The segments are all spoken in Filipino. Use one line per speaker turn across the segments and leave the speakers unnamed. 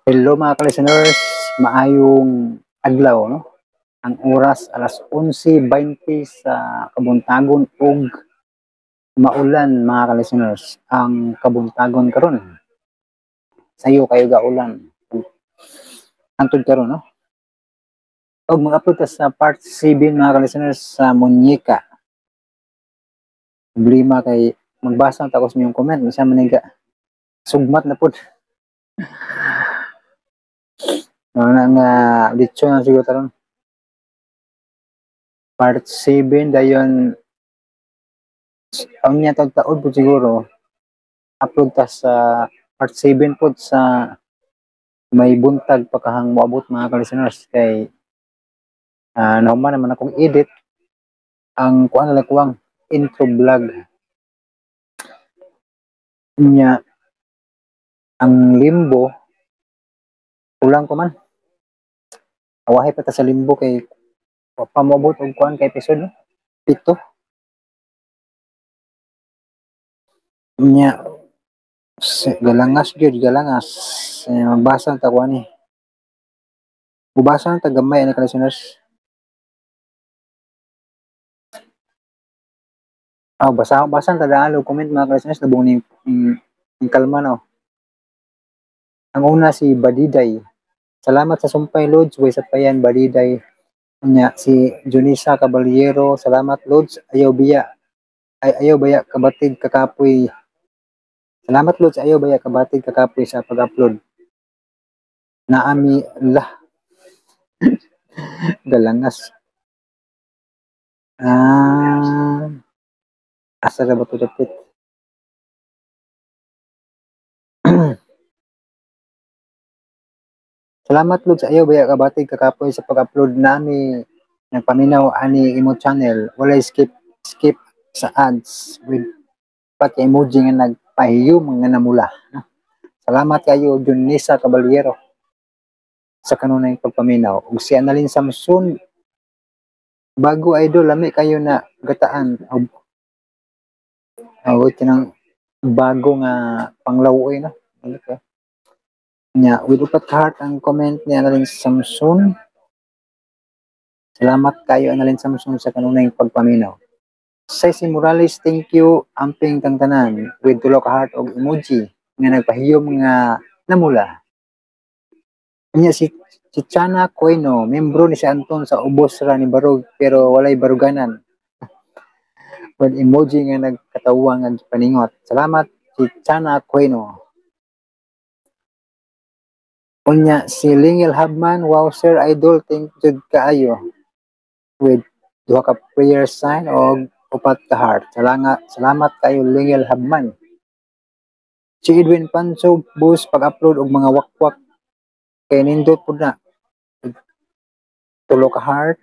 Hello mga ka-listeners, maayong adlaw, no? Ang oras alas 11:20 sa Kabuntagon ug maulan mga ka-listeners. Ang Kabuntagon karon sayo kayo gaulan. Antod karon, no? Og mag-upload ta sa part 7 mga ka-listeners sa Muñeca. Problema kay magbasa ta ko sa inyong comment, bisa man nga sugmat na pud. Nga litso na siguro taron. Part 7 dayon ang niya taon po siguro upload ta sa part 7 po sa may buntag pagkahang moabot mga ka-listeners kay nahuman naman akong edit ang kuan na kuwang intro vlog niya ang limbo kulang ko man awahay pa ta sa limbo kay pamabot og kuan kay episode no? 7 niya galangas gyud galangas magbasa ta kuan ni ubasa ta gamay na ka-listeners. Basa ta daan comment mga ka-listeners labong ni kalma no. Ang una si Badiday. Salamat sa sumpay Lods, way sa payan Badiday. Nya si Junisa Caballero, salamat Lods, ayaw baya kabatid kakapoy. Salamat Lods, ayaw baya kabatid kakapoy sa pag-upload. Naami lah galangas. Asa ra ba to dapit? Salamat Lods, ayaw baya kabatid kakapoy sa pag-upload nami nagpaminaw ani imo channel. Walay skip sa ads with pati emoji nga nagpahiyom nga namula. Salamat kayo Junisa Caballero sa kanunay pagpaminaw. Ug si Annalyn Samson bago idol lami kayo na gataan tinang bago nga panglawoy na. Nya with upat ka heart ang comment ni Annalyn Samson. Salamat kayo Annalyn Samson sa kanunay pagpaminaw. Ceci Morales, thank you amping kang tanan with tulo ka heart og emoji nga nagpahiyom nga namula. Nya si Chana Coino, membro ni si Anton sa ubos ra ni Barog pero walay baruganan. With emoji nga nagkatawa nga paningot. Salamat si Chana Coino. Unya si Lingel Habman, wow sir idol, thank you kaayo. With duha ka prayer sign og upat ka heart. Salamat kayo Lingel Habman. Si Edwin Panso, bus pag-upload og mga wakwak kay nindot pud na. Tulo ka heart.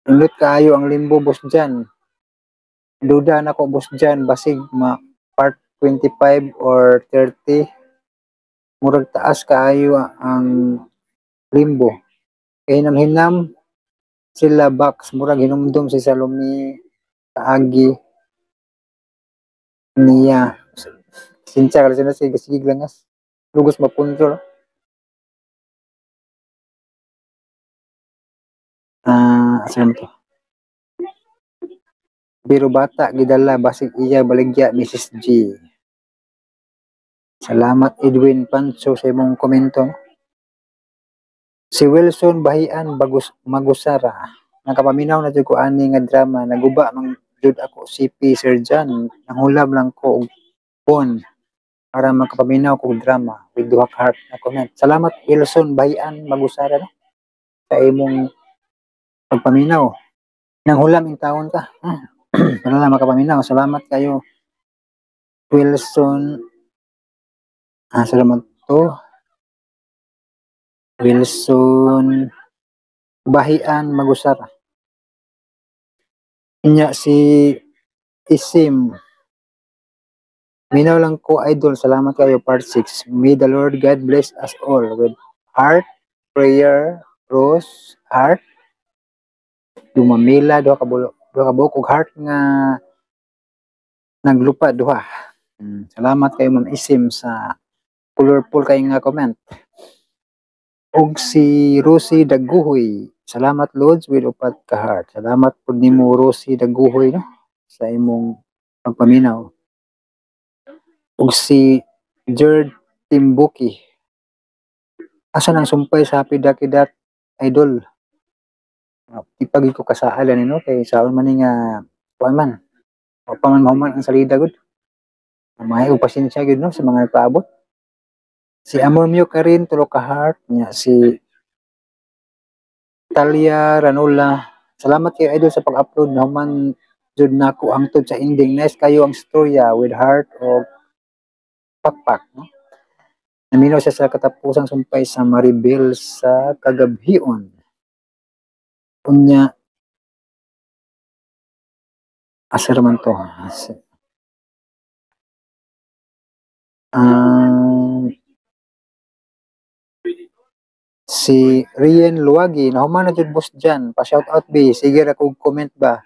Nindot kaayo ang limbo boss dyan. Duda na ko boss dyan basig part 25 or 30. Murag taas kaayo ang limbo. Kay hinam sila box murag hinumdum si Salome kaagi niya. Sincha ka na sige langas. Lugos mapunto. Asan to? Biro bata gidala basig iya baligya Mrs. G. Salamat Edwin Panso sa imong komento. Si Wilson Bahian Magusara. Nakapaminaw na jud ko ani nga drama, naguba man jud ako CP Sir John. Nanghulab lang ko og phone para makapaminaw ko og drama with duha ka heart na comment. Salamat Wilson Bahian Magusara no? Sa imong pagpaminaw. Nanghulam in taon ka. Para lang makapaminaw. Salamat kayo Wilson. Salamat to. Wilson Bahian Magusara. Inya si Isim. Minaw lang ko idol. Salamat kayo part 6. May the Lord God bless us all with heart, prayer, rose, heart, dumamila, duha ka buok og heart nga naglupa duha. Salamat kayo Ma'am Isim sa colorful kay nga comment. Og si Rosie Daguhoy, salamat Lods with upat ka heart. Salamat pud nimo Rosie Daguhoy no sa imong pagpaminaw. Og si Jared Timbuki, asa nang sumpay sa Happy Ducky Dat Idol. Ipagi ko kasaalan no kay saon man ni nga kuan man. O pa man mahuman ang salida gud. Mahay og pasensya gud no sa mga nagpaabot. Si Amor Mio Karin tulo ka heart nya si Talia Ranola. Salamat kay idol sa pag-upload nahuman jud nako hangtod sa ending. Nice kayo ang storya with heart o pakpak no. Naminaw siya sa katapusang sumpay sa Maribel sa Kagabhion. Unya asa man to. Si Rian Luwagi, nahuman na jud boss dyan. Pa-shout out be. Sige ra kog comment ba.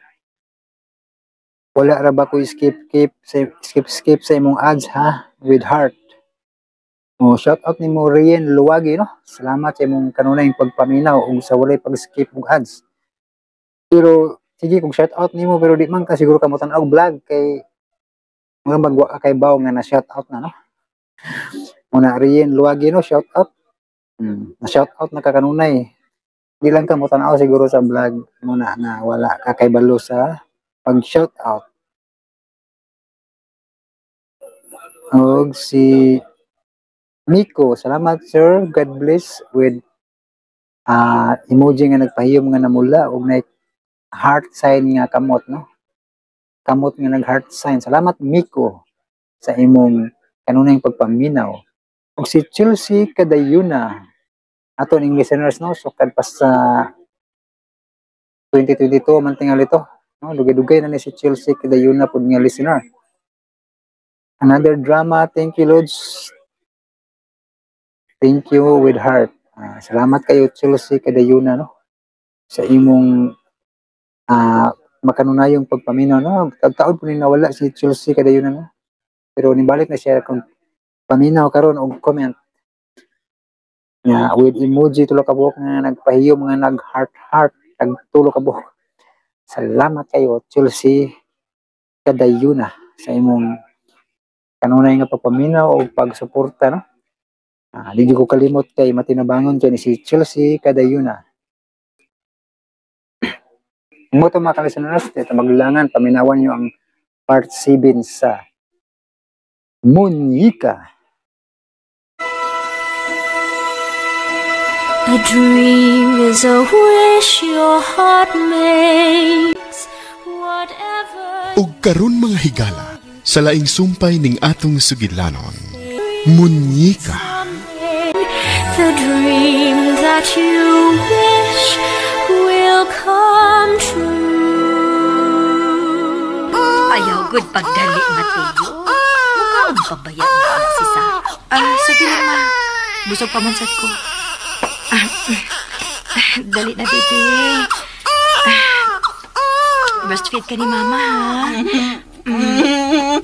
Wala ra ba ko skip sa imong ads ha? With heart. O, shout out nimo Rian Luwagi no. Salamat sa imong kanunay pagpaminaw ug sa walay pag-skip og ads. Pero sige kung shout out nimo pero di man ka siguro kamo tan-aw vlog kay mga magwa ka kay baw nga na shout out na no. Muna Rian Luwagi no, shout out. Na-shout out na kakanunay. Di lang ka mo tanaw siguro sa vlog muna na wala ka kay balo sa pag-shout out. Og si Miko, salamat sir. God bless with emoji nga nagpahiyom nga namula og na heart sign nga kamot no. Kamot nga nag-heart sign. Salamat Miko sa imong kanunay pagpaminaw. Og si Chelsea Kadayuna, aton ing listeners no, so kad pa sa 2022 man tingali to no, dugay-dugay na ni si Chelsea Kadayuna pud nga listener. Another drama, thank you Lods, thank you with heart. Salamat kayo Chelsea Kadayuna no sa imong makanunayong pagpaminaw no. Taon po ni nawala si Chelsea Kadayuna no, pero nibalik na siya kung paminaw karon og comment with emoji tulo ka buhok nga nagpahiyom nga nag heart tag tulo ka buhok. Salamat kayo Chelsea Kadayuna sa imong kanunay nga pagpaminaw o pagsuporta no. Di ko kalimot kay matinabangon kay ni si Chelsea Kadayuna. Mo to mga kalisteners, ito maglangan paminawan nyo ang part 7 sa Muñeca.
A dream is a wish your heart makes, whatever.
Ug karon mga higala, sa laing sumpay ning atong sugidlanon, Muñeca.
The dream that you wish will come true.
Ayaw good pagdali, Mateo. Mukhang pabayaan na si Sarah. Sige lang, ma. Busog pamansat ko. Dali na, baby. Breastfeed ka ni mama, ha?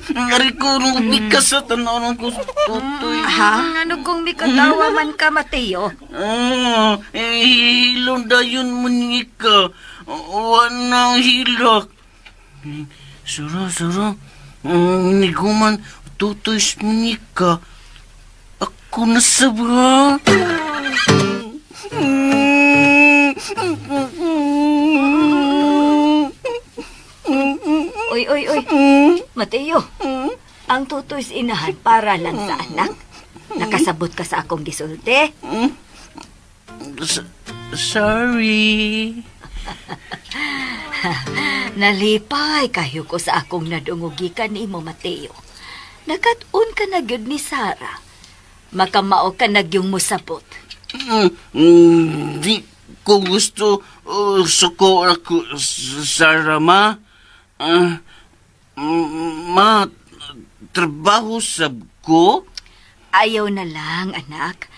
Ngari ko nung bikas sa tanaw ko sa tutoy.
Ha? Ano kung may katawa man ka, Mateo?
Hilong dayon Muñeca. Wanang hilak. Sura. Niguman, tutoy sa Muñeca. Ako na sabra.
Oy. Mateo, ang tutoy sa inahan para lang sa anak. Nakasabot ka sa akong gisulti.
Sorry.
Nalipay kayo ko sa akong nadungugikan ni mo, Mateo. Nakat-un ka na gyud ni Sarah. Makamao ka na gyung musabot.
Di ko gusto suko ako Sarah, ma. Trabaho sab ko?
Ayaw na lang, anak.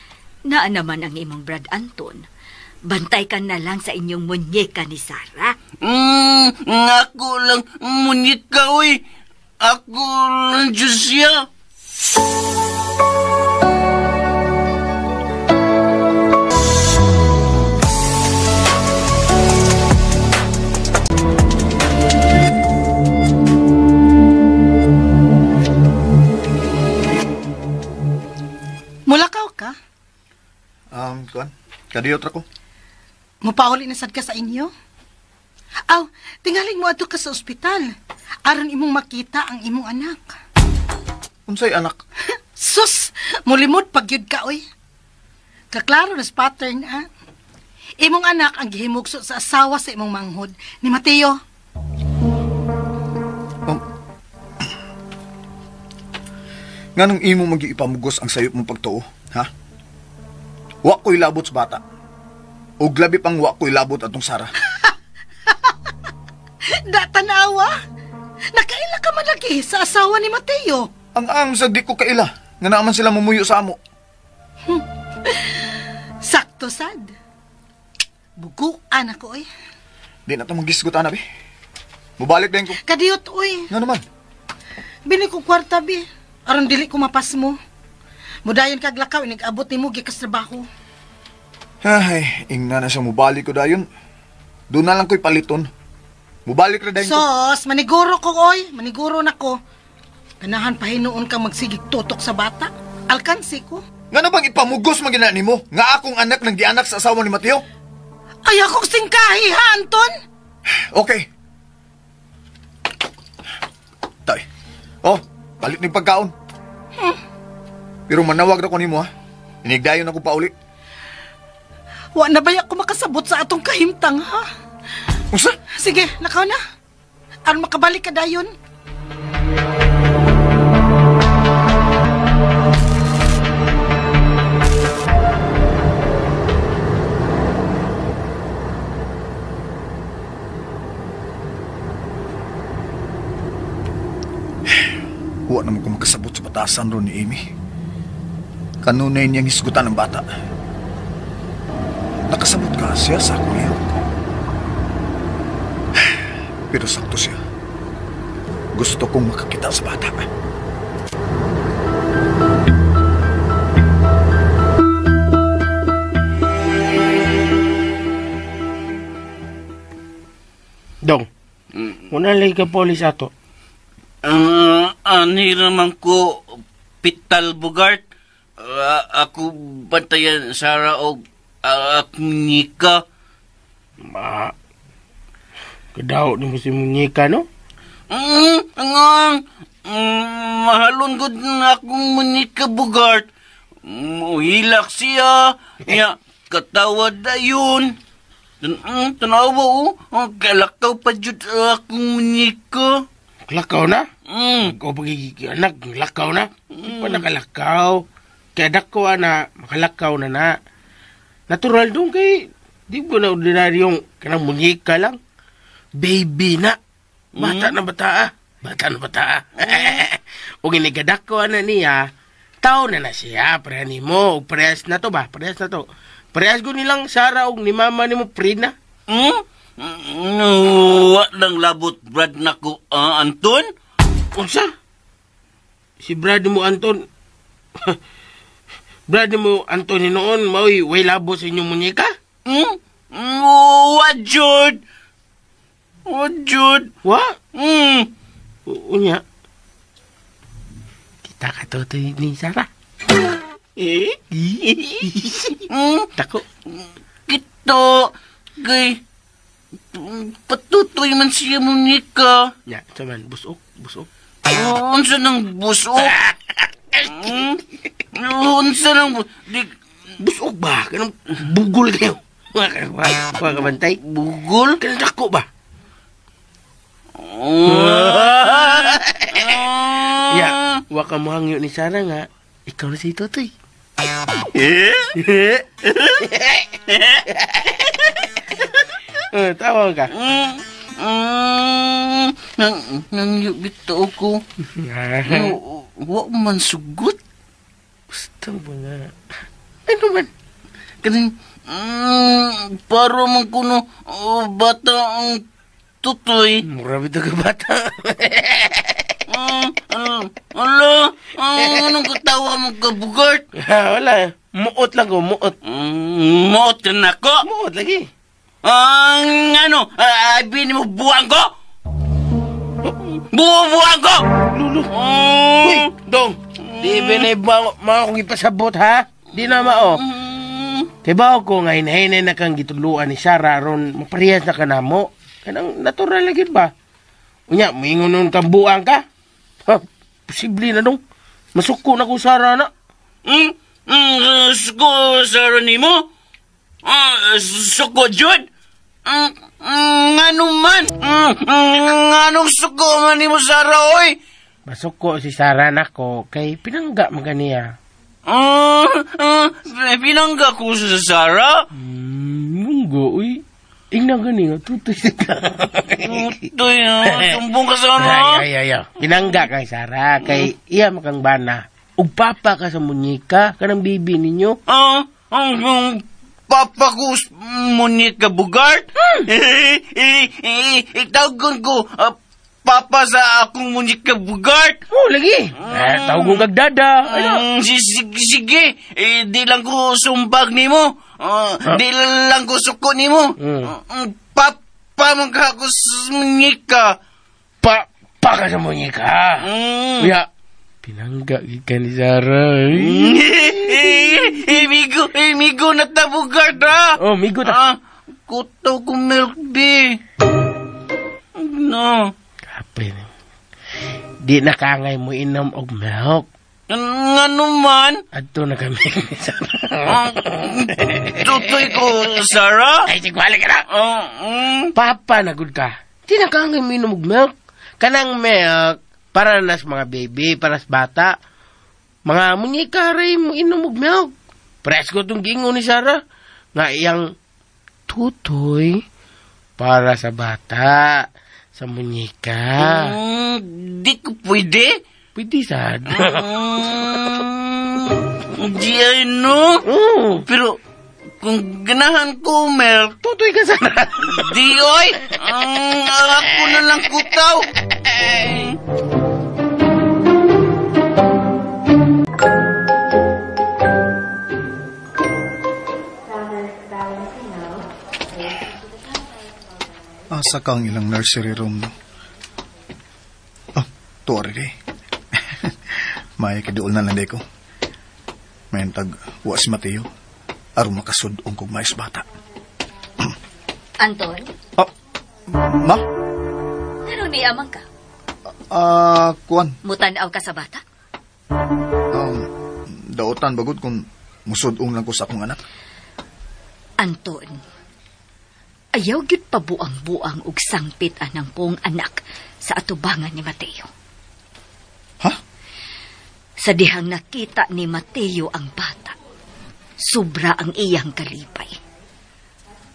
Naa naman ang imong Brad Anton. Bantay ka na lang sa inyong Muñeca ni Sarah.
Ako lang Muñeca, uy. Ako lang Diyos siya.
Kuan. Kadiyot ra ko.
Mupauli na sad ka sa inyo? Aw, tingaling mo ato ka sa ospital. Aron imong makita ang imong anak.
Unsay anak?
Sus! Mulimod pagyud ka, oy. Kaklaro na sa pattern, ha? Imong anak ang gihimugso sa asawa sa imong manghod ni Mateo.
Nganong imo magi-ipamugos ang sayop mong pagtuo, ha? Wa ko'y labot sa bata. O labi pang wa ko'y labot atong Sara.
Tanawa! Nakaila ka man lagi sa asawa ni Mateo.
Ang sa di ko kaila, nga naaman sila mumuyo sa amo.
Sakto sad. Buguan ako, oy.
Di na ito mag-gisgutan na, be. Mubalik din ko.
Kadiyot, oy.
Nga naman.
Bini ko kwarta, be. Aron dili ko mapas mo. Mudayon kag lakaw, inag-abot ni mo, gikas trabaho.
Ay, ingna na siya mubalik ko dayon. Doon na lang ko'y paliton. Mubalik na dayon ko.
Sos, maniguro ko, oy. Maniguro na ko. Ganahan pahinoon kang magsigig tutok sa bata. Alkansi ko.
Nga na bang ipamugos magina ni mo? Nga akong anak ng gianak sa asawa ni Mateo?
Ay, akong singkahi, ha, Anton?
Okay. Tay. Oh, palit ni pagkaon. Pero manawag na ko ni mo, ha? Inigdayon ako pauli.
Wa na ba ako makasabot sa atong kahimtang, ha?
Usa?
Sige, nakaw na. Aron makabalik ka dayon.
Huwag naman ko makasabot sa batasan ron ni Amy. Kanunay niyang hisgutan ng bata. Nakasabot ka siya sa akong hirap. Pero sakto siya. Gusto kong makakita sa bata.
Dong, muna lagi ka polis ato.
Ani naman ko Pital Bugart. Ako bantayan Sara o Nika.
Kadaw ni mo si Munyika, no?
Mahalon gud na akong Nika Bugart. Hilak siya. Ya, katawad ayun. Tanawa kalakaw pa jud akong Nika.
Lakaw na? Ikaw pag-anak, lakaw na? Pa nakalakaw. Kaya dako na, makalakaw na. Natural doon kay, di ba na ordinaryong kanang munyika lang? Baby na. Bata na bata. O ginigadako na niya, tao na siya. Pareha ni mo, parehas na to ba? Parehas ko nilang Sara o ni mama ni mo, Prina.
Wa lang labot brad nako Anton?
Unsa? Si brad mo Anton. Brad mo Anton noon mauy way labo sa inyong munyeka?
Wa jud.
Wa? Unya. Kita ka to ni Sara. Tako.
Kito kay patutoy man siya munika.
Ya, saman busok.
Unsa nang busok? Unsa nang
busok ba? Kanang bugol kayo. Wa ka bantay?
Bugol?
Kanang dako ba? Ya, wa ka mohangyo ni Sara nga. Ikaw na si Totoy. Tawa ka.
Nangyubito ako. Wa man sugot.
Gusto mo nga. Ano man?
Kaning, para man kuno bata ang tutoy.
Mura bito ka bata.
Anong katawa mo ka, Bugart?
Wala. Muot lang ko, muot.
Muot ka na ko?
Muot lagi.
Bini mo buwang ko? Buwang ko!
Lulo. Uy, Dong. Di ba na mga kong ipasabot, ha? Di na mao. Kay ba ko nga hinahinay na kang gituluan ni Sarah ron maparehas na kanamo. Kanang natural lagi ba? Unya, moingon nun kang buang ka? Ha, posible na dong. Masuko na ko Sarah na.
Suko Sarah ni mo? Suko jud? Ngano man? Nganong suko man ni mo Sarah oy?
Masuko si Sarah na ko kay pinangga maganiya.
Pinangga ko sa Sarah?
Munggo, uy. Ingna gani nga, tutoy ka.
Tutoy, sumbong ka sa ano?
Ay. Pinangga kay Sarah, kay iya makang bana. Ug papa ka sa munyika, kanang bibi ninyo.
Ang papa ko munyika bugart? Itawagon ko, papa sa akong munyika bugart.
Oh, lagi. Tawag ko kagdada.
Sige, di lang ko sumbag ni mo. Di lang ko suko ni mo. Papa magka ko munyika.
Pa ka sa munyika. Uya, pinangga ka ni Sarah.
Migo na tabugart ha.
Oh, migo ta.
Kuto ko milk bee. No.
Kapin. Di nakangay mo inom og milk.
Nga naman?
Adto na kami ni Sarah.
Tutoy ko, Sarah?
Ay, sigwali ka na. Papa, nagod ka. Di nakangay mo inom og milk. Kanang milk, para nas mga baby, para sa bata. Mga munyika rin mo inom og milk. Presko itong gingo ni Sarah. Nga iyang tutoy para sa bata. Sa munyika.
Di ko pwede?
Pwede sad.
Di ay no? Pero kung ganahan ko, milk,
tutoy ka sana.
Di oy! Ako na lang kutaw.
Asa kang ilang nursery room, no? Tuwari di. May kiduol na landay ko. May tag wa si Mateo. Aron makasudong kong mais bata.
Anton?
Ma?
Ano ni amang ka?
Kuan.
Mutanaw ka sa bata?
Daotan bagod kung musudong lang ko sa akong anak.
Anton, ayaw gyud pabuang-buang ug sangpit anang kong anak sa atubangan ni Mateo.
Ha?
Sa dihang nakita ni Mateo ang bata, sobra ang iyang kalipay.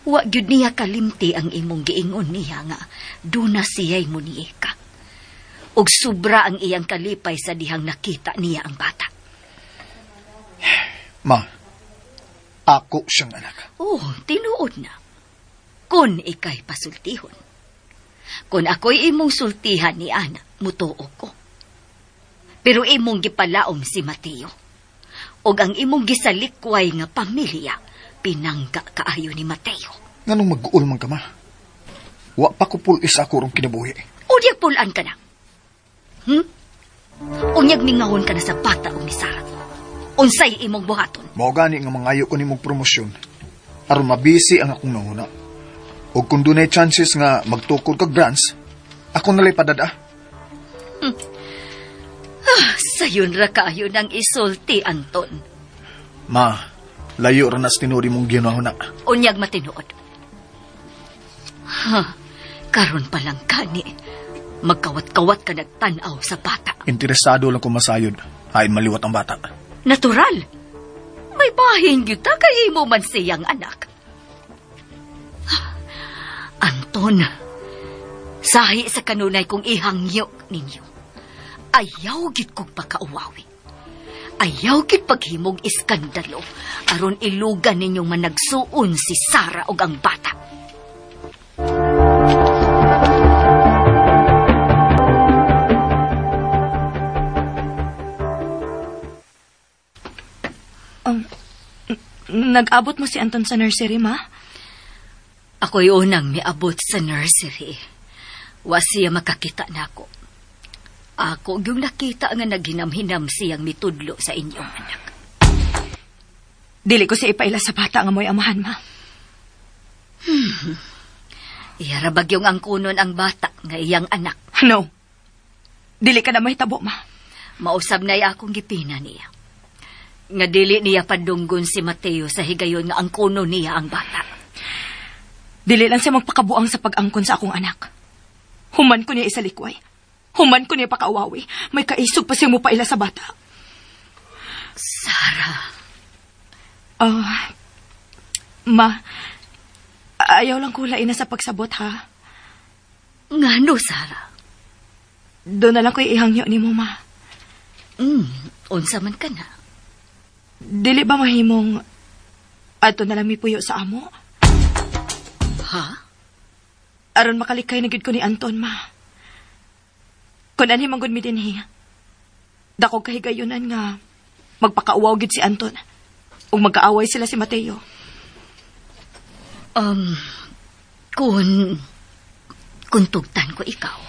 Wa gyud niya kalimti ang imong giingon niya nga duna siya'y muniyeka. Ug sobra ang iyang kalipay sa dihang nakita niya ang bata.
Ma, ako siyang anak.
Oh, tinuod na. Kun ikay pasultihon. Kun ako'y imong sultihan ni Ana, mutuo ko. Pero imong gipalaom si Mateo. Og ang imong gisalikway nga pamilya, pinangga kaayo ni Mateo.
Nganong mag-uul man ka, ma? Wa pa ko pulis ako rong kinabuhi.
Unyag pulaan ka na. Unyag mingahon ka na sa bata o ni Sarah. Unsay imong buhaton.
Mao gani nga mangayo ko nimong promosyon. Aron mabisi ang akong nanguna. O kung dunay chances nga magtukod kag branch, ako nalay padada.
Sayon ra kaayo ng isulti, Anton.
Ma, layo ra nas tinuri mong ginahuna.
Unyag matinuod. Karon pa lang kani, magkawat-kawat ka nagtanaw sa bata.
Interesado lang ko masayod. Hain maliwat ang bata.
Natural. May bahin yun ta kay imo man siyang anak. Anton, sahi sa kanunay kong ihangyo ninyo. Ayaw gid kong pakauwawi. Ayaw gid paghimog iskandalo aron ilugan ninyong managsuon si Sarah ug ang bata.
Nag-abot mo si Anton sa nursery, ma?
Ako'y unang miabot sa nursery. Wa siya makakita na ako. Ako yung nakita nga naghinam-hinam siyang mitudlo sa inyong anak.
Dili ko siya ipaila sa bata nga mo'y amahan, ma.
Iyara bagyong ang kunon ang bata nga iyang anak.
No. Dili ka na mahitabo, ma.
Mausab na akong gipina niya. Nga dili niya padunggon si Mateo sa higayon nga ang kuno niya ang bata.
Dili lang siya magpakabuang sa pag-angkon sa akong anak. Human ko niya isalikway. Human ko niya pakauwawi. May kaisog pa siya mo paila sa bata.
Sarah.
Ma, ayaw lang kulain na sa pagsabot, ha?
Ngano, Sarah?
Doon na lang ko'y ihangyo ni mo, ma.
Unsa man ka na?
Dili ba mahimong ato na lang mipuyo sa amo?
Ha?
Aron makalikay na gid ko ni Anton, ma. Kung anhi manggod mi dinhi. Dako kahigayunan nga magpakauwaw gid si Anton. Ug magkaaway sila si Mateo.
Kung tugtan ko ikaw,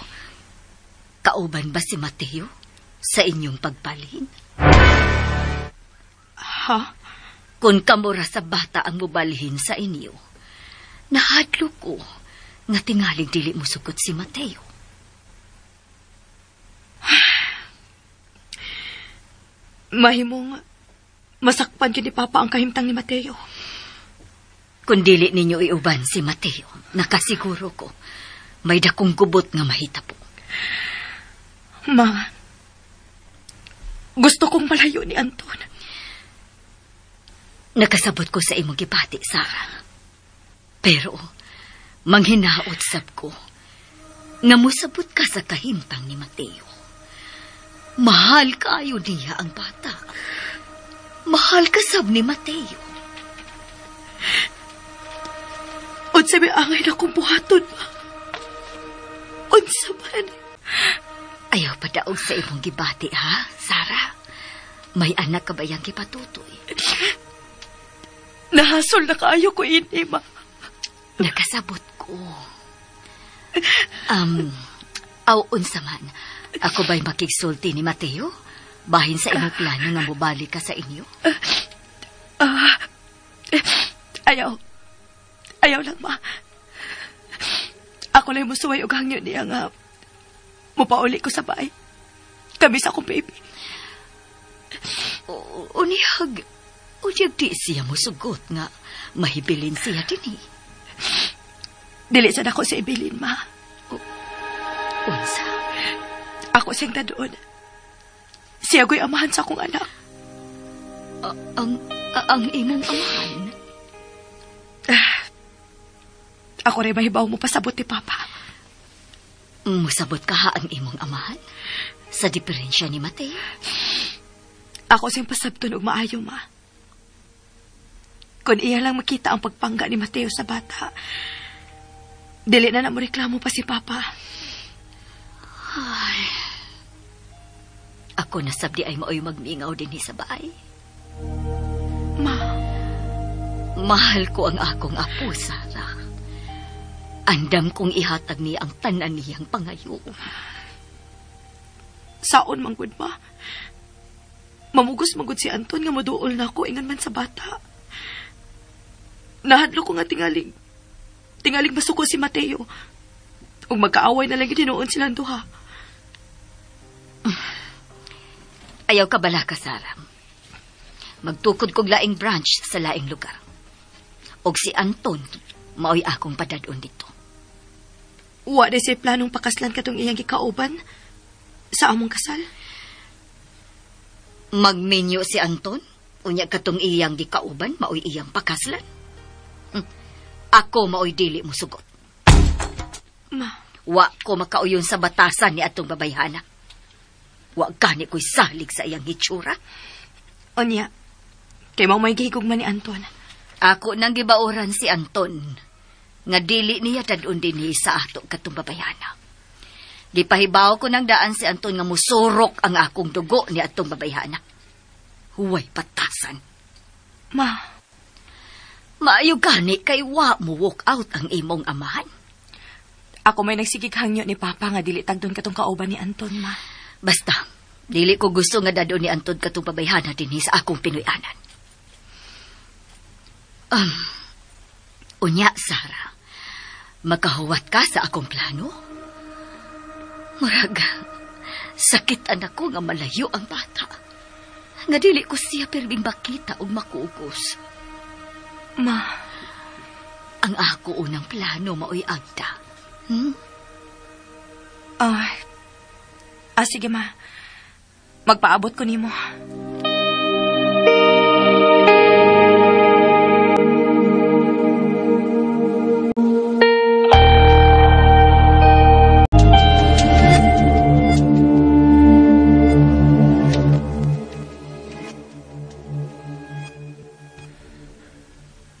kauban ba si Mateo sa inyong pagbalhin?
Ha?
Kung kamura sa bata ang mubalhin sa inyo, nahadlo ko nga tingaling dili mo sugot si Mateo.
Mahimong masakpan yun ni Papa ang kahimtang ni Mateo.
Kung dili ninyo iuban si Mateo, nakasiguro ko, may dakong gubot nga mahitabo.
Ma, gusto kong malayo ni Anton.
Nakasabot ko sa imong gipati, Sarah. Pero, manghinaot sab ko, nga musabot ka sa kahimtang ni Mateo. Mahal kayo niya ang bata. Mahal ka sab ni Mateo.
Unsa may angay na kong buhaton, ma? Unsa man?
Ayaw pa daog sa imong gibati, ha, Sarah? May anak ka ba yang kipatutoy?
Nahasol na kaayo ko ini, ma.
Nakasabot ko. Unsa man, ako ba'y makigsulti ni Mateo? Bahin sa imong plano nga mubalik ka sa inyo?
Ayaw lang, ma. Ako lang musuway og hangyo niya nga mupauli ko sa bahay. Kami sa akong baby.
Unihag di siya musugot nga mahibilin siya din eh.
Dili sa dako sa ibilin, ma.
Unsa?
Ako siyang dadoon. Siya ko'y amahan sa akong anak.
Ang imong amahan?
Ako rin mahibaw mo pasabot ni Papa.
Musabot ka ha ang imong amahan? Sa diferensya ni Mateo?
Ako siyang pasabton og maayo, ma. Kung iya lang makita ang pagpangga ni Mateo sa bata, dili na mo reklamo pa si Papa.
Ay. Ako nasabdi ay maoy magmingaw din sa bahay.
Ma.
Mahal ko ang akong apo, Sarah. Andam kong ihatag niya ang tanan niyang pangayo.
Saon manggod, ma? Mamugos manggod si Anton nga moduol na ako ingan man sa bata. Nahadlo ko nga tingaling masuko si Mateo. Ug magkaaway na lang ginoon silang duha.
Ayaw ka bala ka, Sarah. Magtukod kog laing branch sa laing lugar. Og si Anton, maoy akong padadon dito.
Wa de siya planong pakaslan katong iyang gikauban sa among kasal?
Magminyo si Anton? Unya katong iyang gikauban, maoy iyang pakaslan? Ako maoy dili mo sugot.
Ma.
Wa ko makauyon sa batasan ni atong babayhana. Wa gani ko'y salig sa iyang hitsura.
Onya, kay mao may gihigugman ni Anton.
Ako nang gibauran si Anton, nga dili niya tadun dinhi sa ato katong babayhana. Gipahibaw ko nang daan si Anton nga musurok ang akong dugo ni atong babayhana. Huway patasan.
Ma.
Maayo gani kay wa mo walk out ang imong amahan.
Ako may nagsigig hangyo ni Papa nga dili tagdon katong kauban ni Anton, ma.
Basta, dili ko gusto nga dadon ni Anton katong babayhana dinhi sa akong Pinoyanan. Unya, Sarah, makahuwat ka sa akong plano? Muraga, sakit anak ko nga malayo ang bata. Nga dili ko siya pirbing makita o makugos.
Ma,
ang ako unang plano mao'y agda.
Sige ma. Magpaabot ko nimo.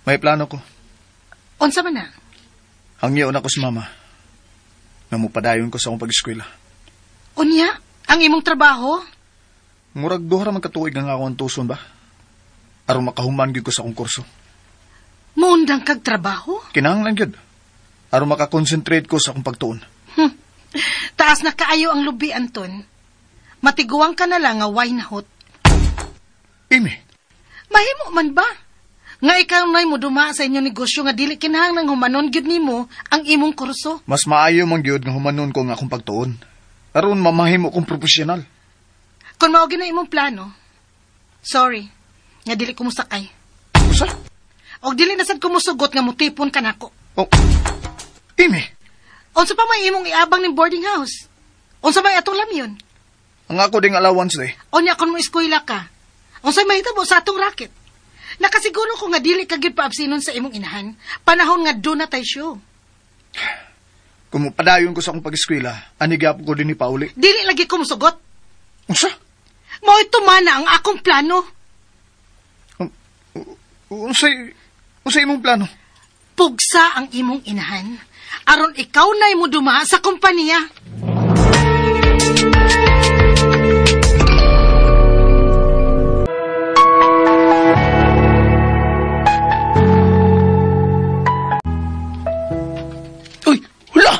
May plano ko.
Unsa man na?
Hangyo na ko sa mama. Namupadayon ko sa akong pag-eskwela.
Unya, ang imong trabaho?
Murag duha ra man katuig nga ako ang tuson ba? Aron makahuman gyud ko sa akong kurso.
Mundang kag trabaho?
Kinahanglan gyud. Aron makakonsentrate ko sa akong pagtuon.
Taas na kaayo ang lubi, Anton. Matiguang ka na lang nga way nahot.
Imi,
Mahimo man ba? Nga ikaw na'y mo duma sa inyong negosyo nga dili kinahanglang humanon gyud nimo ang imong kurso.
mas maayo man gyud nga humanon ko nga akong pagtuon. Aron mamahimo kong profesional.
Kung mao gyud na imong plano, sorry, nga dili ko musakay.
Usa?
Og dili na sad ko musugot nga mutipon ka nako.
Oh, Imi,
Unsa pa may imong iabang ning boarding house? Unsa may atong lamyon?
ang ako ding allowance
Unya kon mo eskwela ka. Unsa may mahitabo sa atong racket? Nakasiguro ko nga dili ka gyud paabsinon sa imong inahan, panahon nga do na tay show.
Kung mupadayon ko sa akong pag-eskwela, anigap ko din ni Pauli.
Dili lagi ko musugot.
Usa?
Mao ito mana ang akong plano.
Unsay imong plano?
Pugsa ang imong inahan aron ikaw na'y mo duma sa kompanya.
Uy, hula!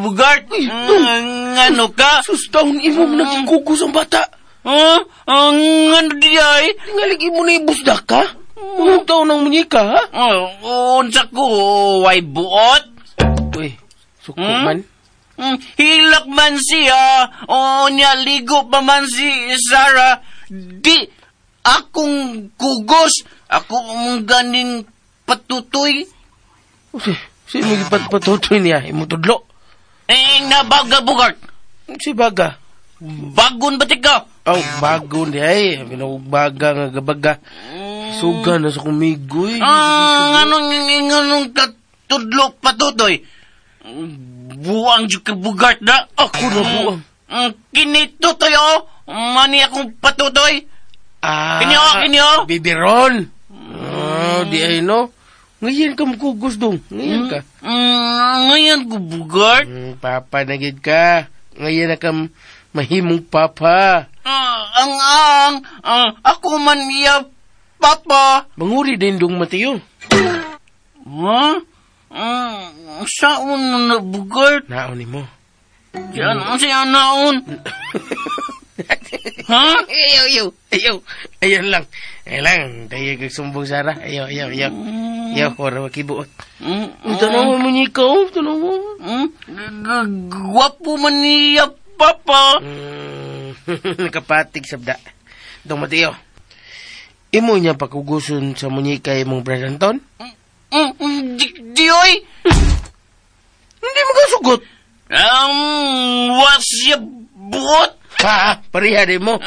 Bugart, ngano ka?
Sustahon imong nagkugos ang bata.
Ngano di ay?
Tingaligi mo na ibusda ka? Unang taon ng munyika, ha?
Unsa ko, way buot?
Uy, suko man.
Hilak man siya, o niya ligo pa man si Sarah. Di, akong kugos, ako mong ganing patutoy.
Sino patutoy niya? Imutudlo?
Nabaga, Bugart.
Si Baga.
Bagon batik ka?
Bago niya eh. Pinagbaga nga gabaga. Suga na sa kumigoy.
Anong katudlo patutoy? Buang juga Bugart na.
Ako na buang.
Kinitutoy o. Mani akong patutoy. Kinyo.
Bibiron. Di ay no. Ngayon ka makugos dong. Ngayon ka.
Ngayon ko, Bugart.
Papa na gid ka. Ngayon na ka mahimong papa.
Ako man iya, Papa.
Manguri din dong Mateo.
Saan na, Bugart?
Naon mo.
Diyan, siya naon. Ha?
Ayaw. Ayan lang. Tayo kagsumbong Sarah. Ayaw. Wala makibuot. Tanaw mo niya ikaw. Tanaw mo.
Gwapo man niya, Papa.
Nakapatig sabda. Dong Mateo. Imo niya pakuguson sa munyika imong Brad Anton?
Di oy.
Hindi mo kasugot.
Was siya buot?
Ha? Pariha din mo.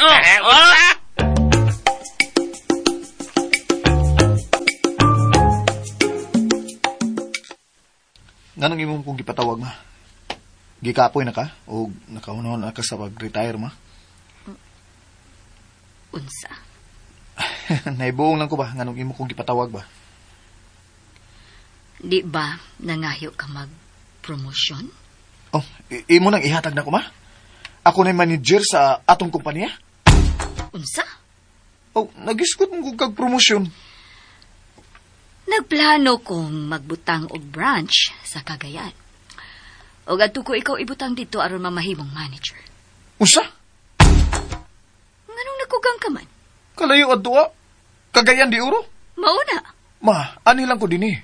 Ganang imong kong gipatawag ma? Gikapoy na ka? O nakaunahon na ka sa pag-retire ma?
Unsa?
Naibuong lang ko ba? Ganang imong kong gipatawag ba?
Di ba nangayo ka mag-promotion?
Oh, imo nang ihatag na ko ma? Ako na manager sa atong kumpanya?
Unsa?
Oh, nag-iskot mong kag promosyon.
Nagplano kong magbutang og branch sa Cagayan. O adto ko ikaw ibutang dito aron mamahimong manager.
Unsa?
Nganong nakugang ka man?
Kalayo adtua? Cagayan di Oro?
Mauna.
Ma, ani lang ko din eh.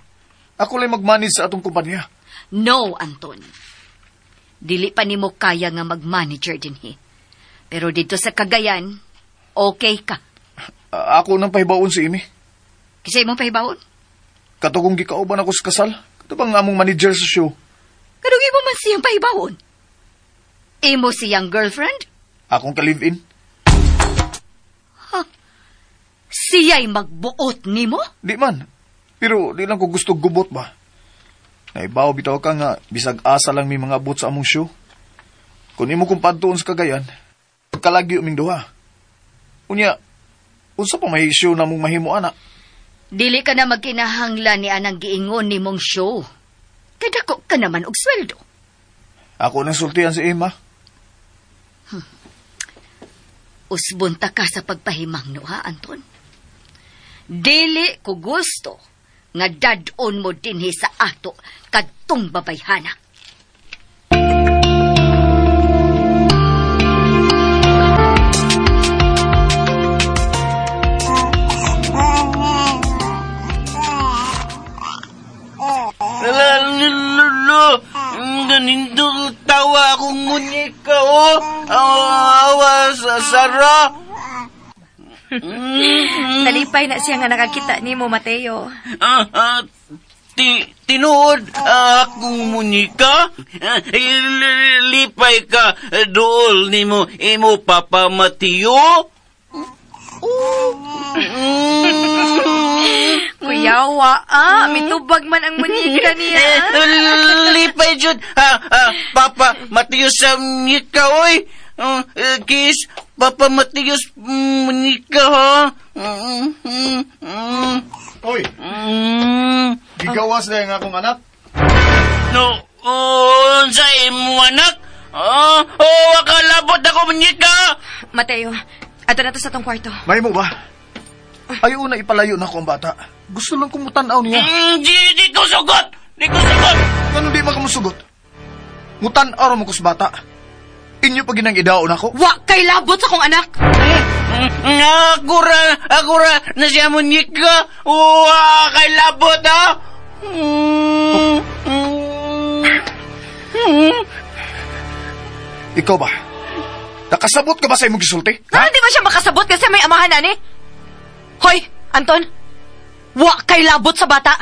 Ako lang mag-manage sa atong kumpanya.
No, Anton. Dili pa nimo kaya nga mag-manager din Pero dito sa Cagayan, okay ka.
Ako nang pahibawon si Imi.
Kisay mong pahibawon?
Katugong gikauban ako sa kasal. Ito bang among manager sa show?
Kadungi mo man siyang pahibawon? Imo siyang girlfriend?
Akong ka-live-in.
Siya'y magbuot nimo?
Di man. Pero di lang ko gusto gubot ba. Naibaw bitaw ka nga, bisag asa lang may mga abot sa among show. Kung imo kong padtuon sa Cagayan, kalagi uming duha. Unya, unsa pa may show na mong mahimo ana?
Dili ka na magkinahanglan ni anang giingon ni mong show. Kadako ka naman og sweldo.
Ako nang sultihan si Emma.
Usbunta ka sa pagpahimangno ha, Anton? Dili ko gusto nga dadon mo dinhi sa ato kadtong babayhana.
Ganito tawa akong munyeka, oh. Awa sa Sara.
Nalipay na siya nga nakakita ni mo, Mateo.
Tinuod akong munyeka. Lipay ka dool ni mo imo Papa Mateo.
Kuyawa, mitubag man ang munyika niya.
Lipay jud, Papa Mateo sa munyeka, oy. Kiss, Papa Matius, munyika, ha?
Oy, gigawas na yung akong anak.
No, sa imo anak? Akalabot ako munyika.
Mateo, ato na to sa tong kwarto.
May mo ba? Ayaw na ipalayo na ako ang bata. Gusto lang kumutanaw niya.
Di ko sugot! Di ko sugot!
Ganun di makamusugot. Mutanaw mo ko sa bata. Inyo pa ginang idaon ako?
Wa kay labot sa kong anak!
Agura na siya munyika. Wa kay labot, ha?
Ikaw ba? Nakasabot ka ba sa imong gisulti?
Hindi ba siya makasabot kasi may amahan na ni? Hoy, Anton! Wa kay labot sa bata!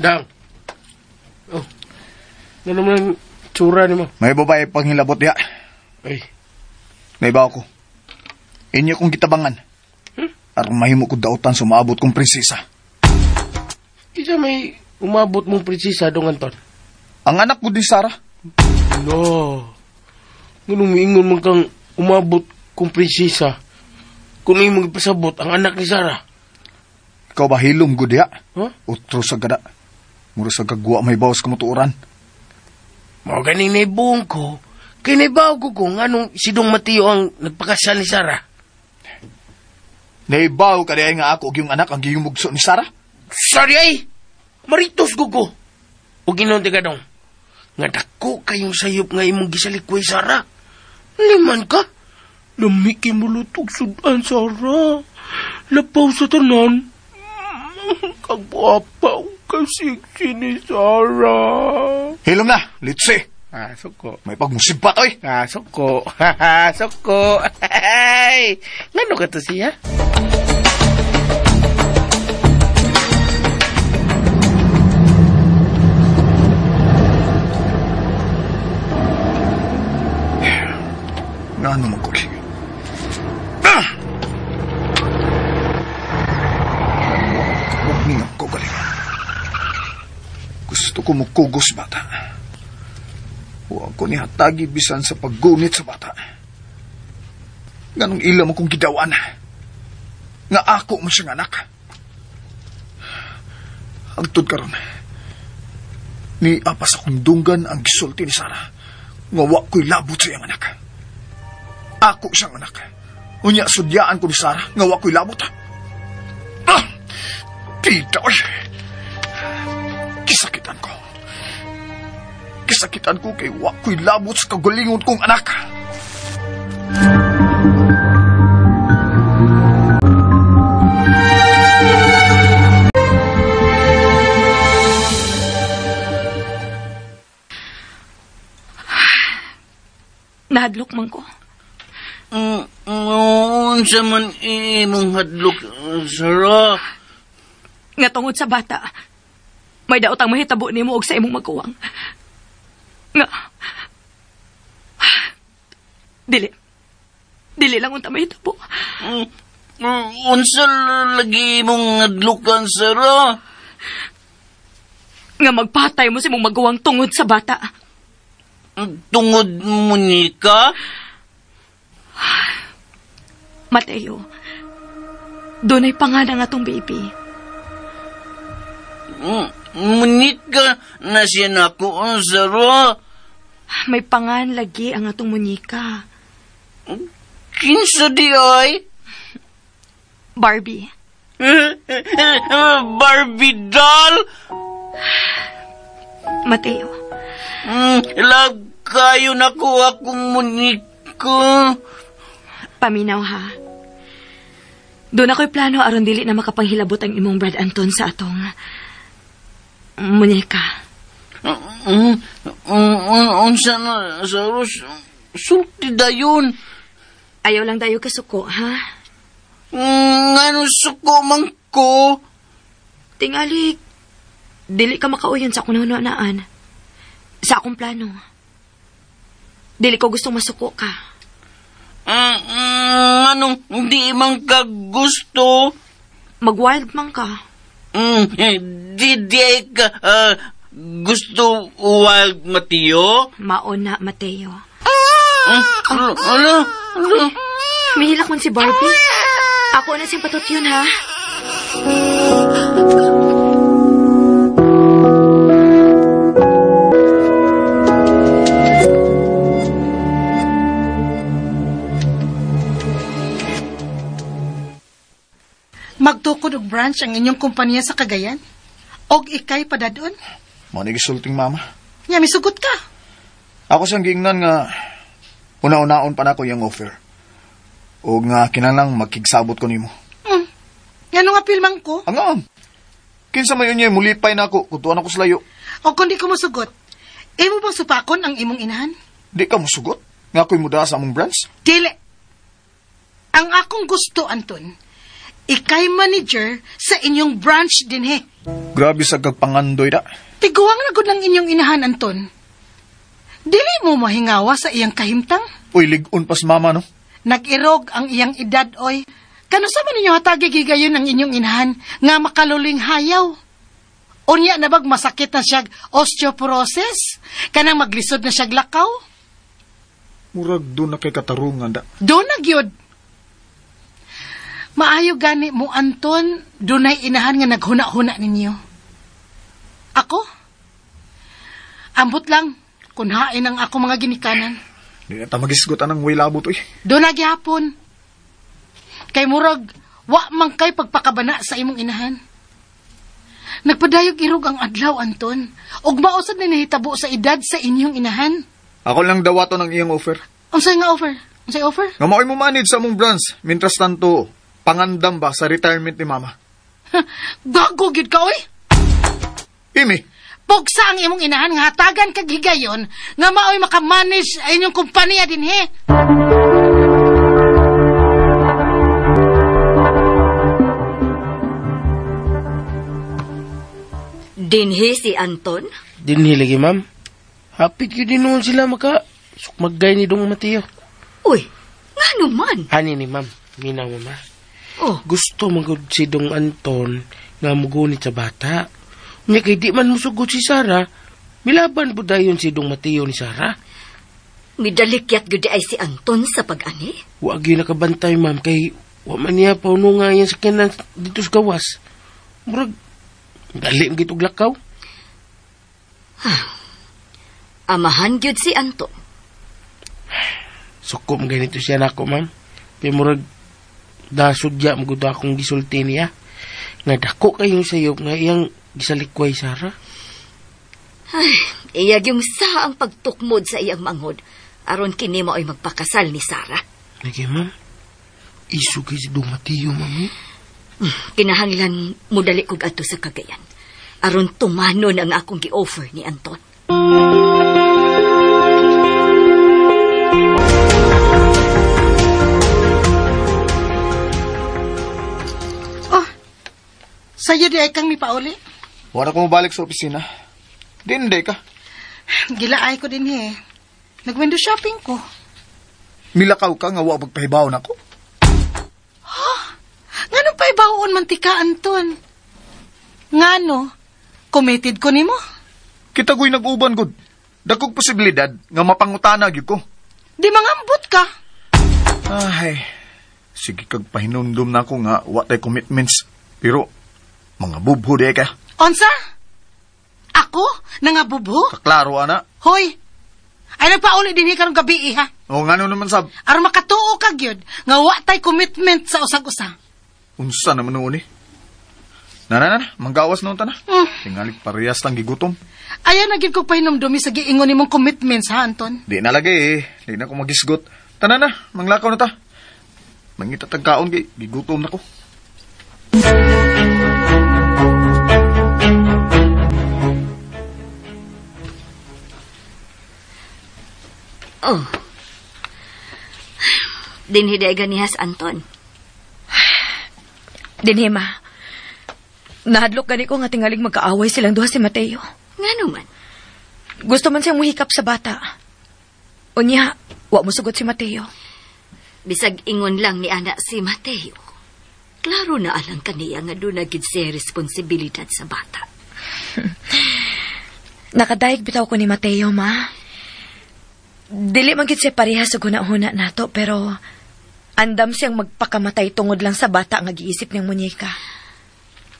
Dang. Oh. Ano naman ang tsura ni mo?
May babae pang hilabot ya.
Ay.
Naibaw ko. Inyo kong gitabangan. Aron mahimo ko dautan sa maabot kong prinsesa.
Isa may umabot mong prinsesa dong, Anton?
Ang anak ko din, Sarah.
No. Ganun miingon man kang umabot kong prinsesa. Kung imong ipasabot ang anak ni Sarah.
Ikaw ba hilom ko diya?
Huh?
Utro sa gada. Mura sa kagwa may bawas kamutuuran.
Mga ganing naibuong ko, kay naibaw ko kung anong sidong Mateo ang nagpakasal ni Sarah.
Naibaw ka diya nga ako yung anak ang giyumugso ni Sarah?
Sorry ay! Maritos ko. O ginunti ka dong. Nga dako kayong sayop nga imong gisalikoy, Sarah. Liman ka? Lamikin mo lutog sudan, Sarah. Lapaw sa tanan. Kagwapaw kasiksi ni Sarah.
Hilom na, litsi.
Suko.
May pagmusibat, oy.
Suko. Suko. Ngano ka to siya?
Ngano magkuli? Kapag ko galing. Gusto ko mukugos bata. Huwag ko nihatagi bisan sa paggunit sa bata. Ganong ilam akong gidawan. Nga ako mo siyang anak. Hagtod karon. Ni apas akong dunggan ang gisulti ni Sarah. Nga wa ko'y labot sa iyang anak. Ako siyang anak. Unya sudyaan ko ni Sarah nga wa ko'y labot. Tita, oy. Kisakitan ko. Kasakitan ko kay wako'y labot sa kagalingon kong anak.
Nahadlok man ko.
Unsa man imong hadlok, Sarah?
Nga tungod sa bata, may daotang mahitabo nimo og sa imong magkuwang. Nga, dili lang unta mahitabo.
Unsa lagi imong hadlokan, Sarah?
Nga magpatay mo sa imong magkuwang tungod sa bata.
Tungod mo ni ka?
Mateo, doon ay pangalan nga tong baby.
Munit ka na siya na ko, Sarah.
May pangan lagi ang atong munika.
Kinsa di ay?
Barbie.
Barbie doll?
Mateo.
Lag kayo na ko akong munika.
Paminaw ha. Doon ako'y plano aron dili na makapanghilabot ang imong Brad Anton sa atong munika.
Unsa na, Sarah? Sulti dayon.
Ayaw lang dayo kasuko, ha?
Ngano suko man ko?
Tingali, dili ka makauyon sa akong nanaan. Sa akong plano. Dili ko gustong masuko ka.
Anong di man ka gusto?
Mag-wild man ka.
Di ka gusto wild, Mateo?
Mauna, Mateo.
Ano?
Mihilak man si Barbie. Ako na siyang patot yun, ha?
Magtukod og branch ang inyong kumpanya sa Cagayan? Og ikay padadon?
Mao ni gisulting mama.
Nya misugot ka.
Ako siyang giingnan nga una-unaon pa na ko yung offer. O nga kinahanglang magkigsabot ko nimo.
Ngano nga pilmang ko?
Angam. Kinsa man yun mulipay na ako kung tuwan ako sa layo.
O kung di ko musugot, imo bang supakon ang imong inahan?
Di ka musugot? Nga ako'y muda sa among branch?
Dili. Ang akong gusto, Anton, ikay manager sa inyong branch din he.
Grabe sa kagpangandoy da.
Tiguang na gud ang inyong inahan, Anton. Dili mo mahingawa sa iyang kahimtang?
Uy, ligon pas mama, no?
Nag-irog ang iyang edad, oy. Kano sa man ninyo hatagi gigayon ang inyong inahan nga makaluling hayaw? Unya na bag masakit na siyag osteoporosis? Kanang maglisod na siyag lakaw?
Murag doon na kay katarungan da.
Doon na gyud. Maayo gani mo, Anton, dunay inahan nga naghuna-huna ninyo. Ako? Ambot lang, kung hain ang ako mga ginikanan.
Di na ta magisgot anang way labot, uy.
Doon na gihapon. Kay murag, wa man kay pagpakabana sa imong inahan. Nagpadayog irog ang adlaw, Anton. Og mausad na nahitabo sa edad sa inyong inahan.
Ako lang dawato ng iyang offer.
Unsay nga offer? Unsay offer?
Nga mao'y mo manage sa among branch. Mintras tanto, pangandam ba sa retirement ni mama?
Gago gyud ka, oy.
Imi,
Pugsa ang imong inahan nga hatagan kag higayon nga maoy makamanage ay inyong kumpanya din he.
Dinhi si Anton?
Dinhi lagi, ma'am. Hapit yun din noon sila sukmagay ni Dong Mateo.
Uy, nga naman.
Ani ni ma'am, minaw mama.
Oh,
Gusto magod si Dong Anton nga mugunit sa bata. Nya kay di man musugod si Sarah, milaban po dayon si Dong Mateo ni Sarah.
midalikyat gudi ay si Anton sa pag-ani.
Wa gyud nakabantay, ma'am, kay wa man niya pauno nga yan sa kanan dito sa gawas. Murag dali ang gitog lakaw.
Amahan gyud si Anton.
Sukom ganito siya nako, ma'am. Kay murag dasudya magud akong gisulti niya. Nga dako kayong sayop nga iyang gisalikway, Sarah.
Ay, iyag yung sa ang pagtukmod sa iyang manghod. Aron kini mo ay magpakasal ni Sarah.
Lagi, ma'am. Isugay si Dong Mateo, mami.
Kinahanglan mudali kog adto sa Cagayan. Aron tumanon ang akong gi-offer ni Anton.
Sa'yo di ay kang mipauli.
Wala ko mabalik sa opisina. Hindi ka.
Gilaay ko din Nag-window shopping ko.
Milakaw ka nga wa magpahibaw na ko.
Ngano pa ibawon mantika, Anton? Ngano? Committed ko nimo?
Kita ko'y nag-uban, good. Dagkog posibilidad nga mapangutana gyud ko.
Di mangambot ka.
Ay, sige kag pahinumdum na ako nga wa tay commitments. Pero, mga bubho di ka.
Onsa? Ako? Nangabubo?
Kaklaro, ana.
Hoy! Ay nagpauli din karong gabi, ha?
O, ngano naman sab?
Aron makatuo ka gyud nga wa tay commitment sa usag-usa.
Unsa naman noon eh? Na, manggawas noon ta na. Tingalig parehas lang gigutom.
Ayaw na gyud ko pahinumdumi sa giingon nimong commitments, ha, Anton?
Di na lagi Di na ko magisgot. Tanan na, manglakaw na ta. Mangita tagkaon kay gigutom na ko.
Oh. Dinhiday ganihas, Anton.
Dinhi, ma. Nahadlok gani ko nga tingaling magkaaway silang duha si Mateo.
Ngano man?
Gusto man siyang muhikap sa bata. Unya, wa mo sugot si Mateo.
Bisag ingon lang ni anak si Mateo. Klaro na alang kaniya nga doon na gid siya responsibilidad sa bata.
Nakadaig bitaw ko ni Mateo, ma. Dili man gid siya pareha sa guna-huna nato, pero andam siyang magpakamatay tungod lang sa bata nga giisip niyang munyeka.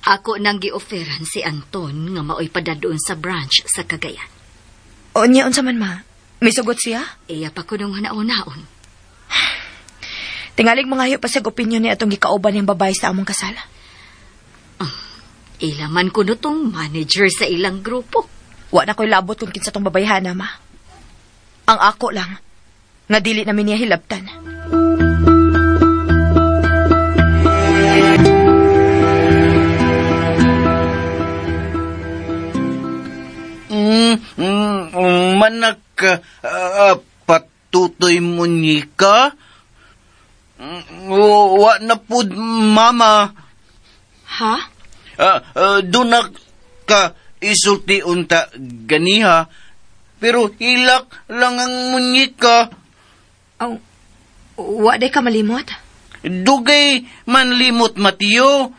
Ako nang gi-offeran si Anton nga maoy padadoon sa branch sa Cagayan.
O niya unsa man, ma? May sugot siya?
Iya pa ko nung hanaon-naon.
Tingalig mangayo pa siya opinyon ni atong gikauban yung babae sa among kasal.
Ilaman ko no tong manager sa ilang grupo.
Wa na ko'y labot kung kinsa tong babayhana, ma. Ang ako lang, nga dili namin niya hilabtan.
Manak patutoy mo ni ka? Wa na pud, mama.
Ha?
Doon ka isulti unta ganiha. Pero hilak lang ang munyika.
Oh, wa day ka malimot?
Dugay man limot, Mateo.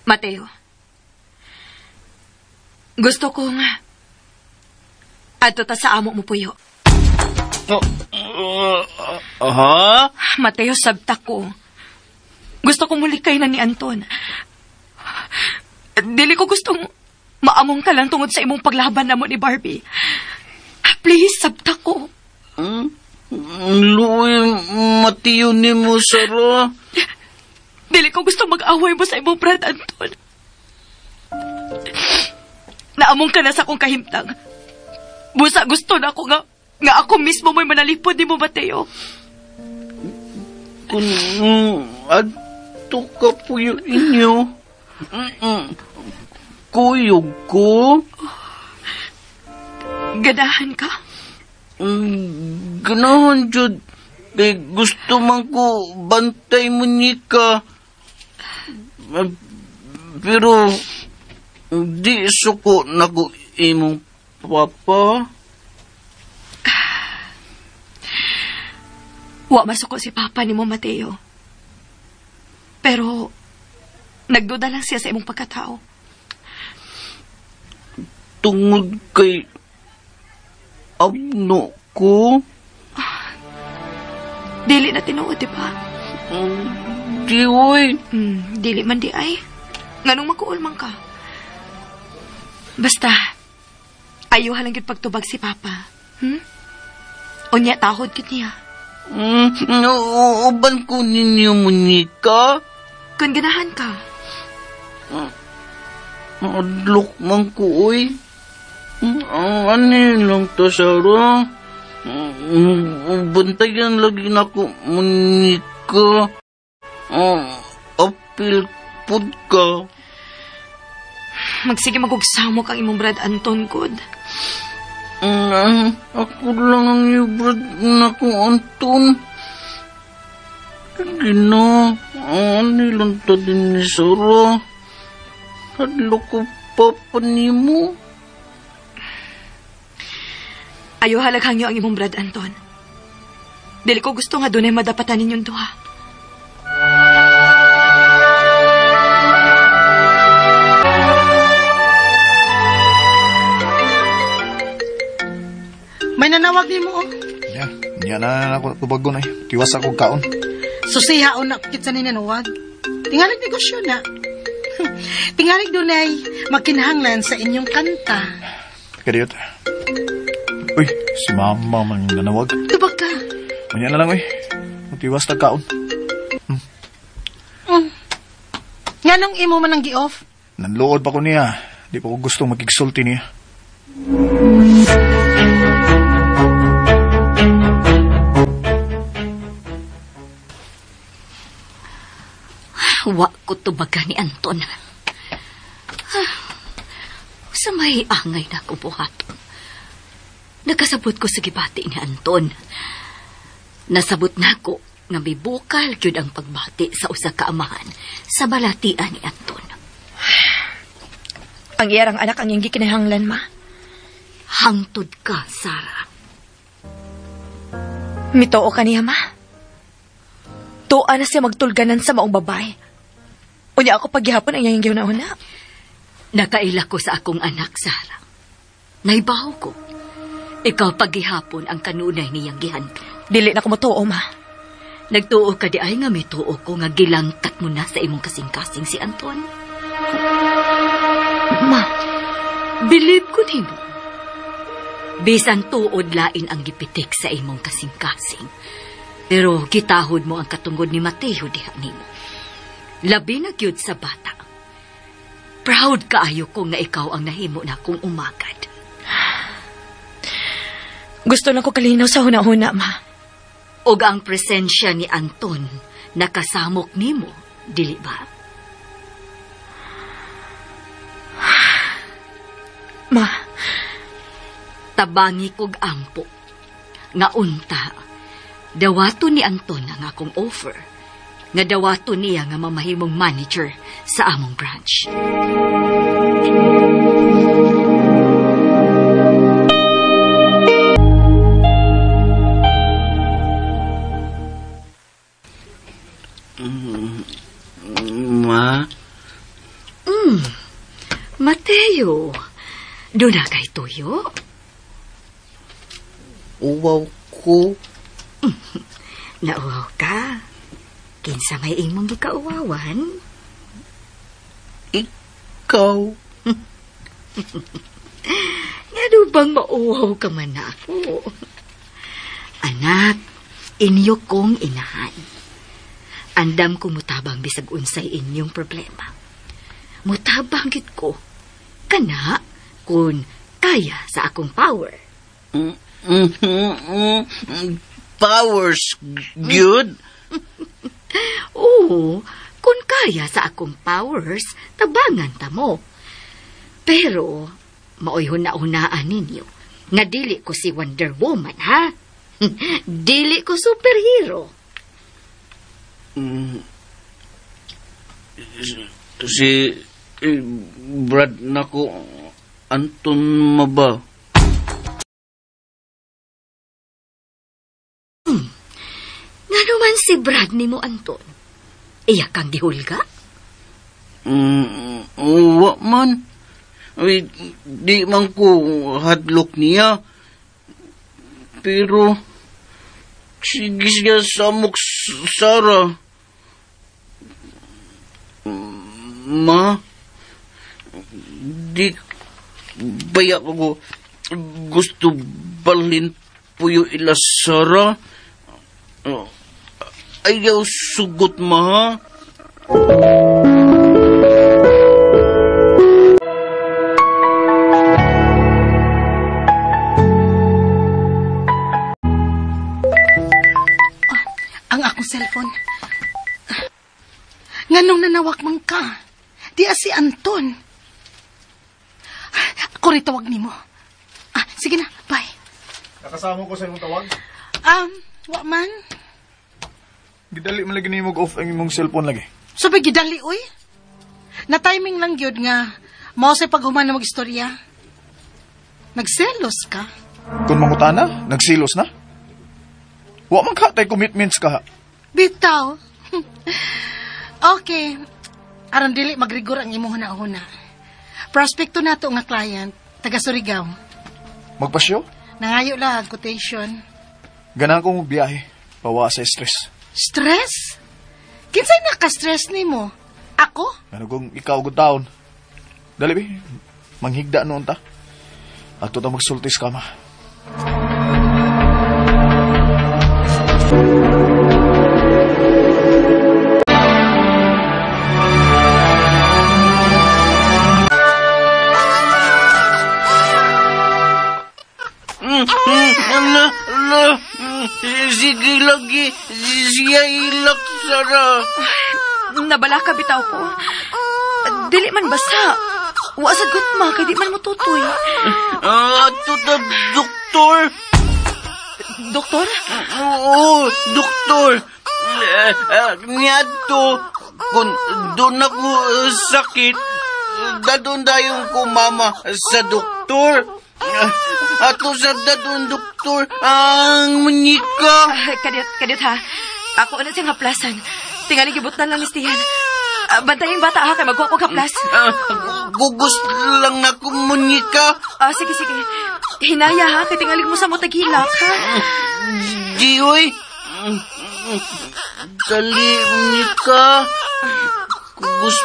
Mateo, gusto ko nga adto ta sa amo mo puyo.
Ha?
Mateo, sabta ko. Gusto kong mulikay na ni Anton. Dili ko gustong maamong ka lang tungod sa imong paglaban na mo ni Barbie. Please, sabta ko.
Luoy, Mateo ni mo, Sarah.
Dili ko gusto mag-away mo sa imong brad, Anton. Naamong ka na sa akong kahimtang. Busa gusto na ako nga ako mismo mo'y manalipod ni mo, Mateo.
Kung adto ka po yung inyo, kuyog ko.
Ganahan ka?
Ganahan, Jud. Gusto man ko bantay mo ni ka. Pero di suko na ko imong papa.
Wa masuko si Papa ni mo, Mateo. Pero nagduda lang siya sa imong pagkatao.
Tungod kay abno ko?
Dili na tinuod, di ba?
Di, oy.
Dili man di ay. Nganong makuol man ka? Basta, ayaw halang yun pagtubag si Papa. Unya, tahod yun niya.
Uban ko ninyo, Monica?
Kung ganahan ka.
Adlok man ko, uy. Ano lang to, Sarah? Bantayan lagi na ko, Monica. Apil pod ka.
Magsige magugsamok ang imong Brad Anton, good.
Ako lang ang ibrad na ko, Anton. Gina, nilang to din ni Sarah. Hadlo ko papa ni mo.
Ayaw halaghang niyo ang imong Brad Anton. Dili ko gusto nga dunay madapatan ninyong duha.
May nanawag ni mo, oh.
Yan na ako tubago na. Tiwas ako kaon.
Susihaon na kit sa ninanawag. Tingalig negosyo na. Tingalig dunay magkinahanglan sa inyong kanta.
Kadiyot. Uy, si mama man yung nanawag.
Tubag ka.
Manya na lang, uy. Tiwas na kaon.
Nga nung imo man ang gi-off.
Nanluod pa ko niya. Di pa ko gustong magigsulti niya.
Wa ko tubaga ni Anton. Sa may angay na akong buhaton. Nakasabot ko sa gibati ni Anton. Nasabot na ko nga may bukal yun ang pagbati sa usa ka amahan sa balatian ni Anton.
Ang iyarang anak ang iyong gikinahanglan, ma.
Hangtod ka, Sarah.
Mitoo ka niya, ma. Tuwa na siya magtulganan sa maong babae. Unya ako paghihapon ang iyang gihuna-una.
Nakaila ko sa akong anak, Sarah. Naibaw ko. Ikaw paghihapon ang kanunay niyang gihanto.
Dili na ko motuo, ma.
Nagtuo ka di ay nga may tuo ko nga gilangkat mo na sa imong kasing-kasing si Anton.
Ma,
believe ko nimo. Bisan tuod lain ang gipitik sa imong kasing-kasing. Pero gitahod mo ang katungod ni Mateo diha nimo. Labi na gyud sa bata. Proud kaayo ko nga ikaw ang nahimo na kong umagad.
Gusto lang ko kalinaw sa huna-huna, ma.
Og ang presensya ni Anton nakasamok nimo, dili ba?
Ma,
tabangi kog ampo. Nga unta, dawato ni Anton ang akong offer. Nga dawato niya nga mamahimong manager sa among branch.
Ma?
Mateo, doon na kay tuyo?
Uwaw ko.
Nauwaw ka? Kinsa may imong gikauwawan?
Ikaw.
Nga bang mauwaw ka man na ako? Anak, inyo kong inahan. Andam ko mutabang bisag unsay inyong problema. Mutabang gid ko. Kana kung kaya sa akong power.
Powers good?
Oo, kung kaya sa akong powers, tabangan ta mo. Pero, maoy huna-hunaan ninyo, nga dili ko si Wonder Woman, ha? Dili ko superhero.
Si Brad nako Anton maba.
Nga naman si Brad ni mo, Anton? Iya kang gihulga?
Wa man. Ay, di man ko hadlok niya. Pero, sige siya samok, Sarah. Ma, di baya ko gusto balhin puyo ila Sarah. Ayaw sugot, ma.
Di si Anton. Ako rin tawag nimo. Sige na, bye.
Nakasama ko sa imong tawag.
Wa man.
Gidali man lagi nimo off ang imong cellphone lagi.
Sabi gidali, uy. Na-timing lang yun nga. Mao sa paghuman na mag-istorya. Nagselos ka?
Kung mangutana, nagsilos na? Wa man ka tay commitments ka.
Bitaw. Okay. Aron dili magrigor ang imong huna-huna. Prospekto nato nga client, taga Surigao.
Magpasyo?
Nangayo lang quotation.
Ganahan kong biyahe. Pawa sa stress.
Stress? Kinsay naka-stress nimo? Ako?
Ano kung ikaw good taon? Dali, be. Manghigda noon ta. Ato ta magsultis ka, ma.
Sige lagi, siya ilak, Sara.
Nabala ka bitaw ko. Dili man basta. Wa sa gutma, kay di man mo tutoy.
Tuta, doktor.
Doktor?
Oo, doktor. Niyato, kung doon ako sakit, dadun dayong ko mama sa doktor. Ato sa dadun doktor, ang munyika.
Kadit ha. Ako na siyang haplasan. Tingali gibot na lang listihan. Bantay yung bata ha, kay magkuha ko haplas.
Gugos lang na kumunyika.
Sige. Hinaya ha, kay tingali mo sa mo taghilak ha.
Jiyoy. Dali, munyika. Gugos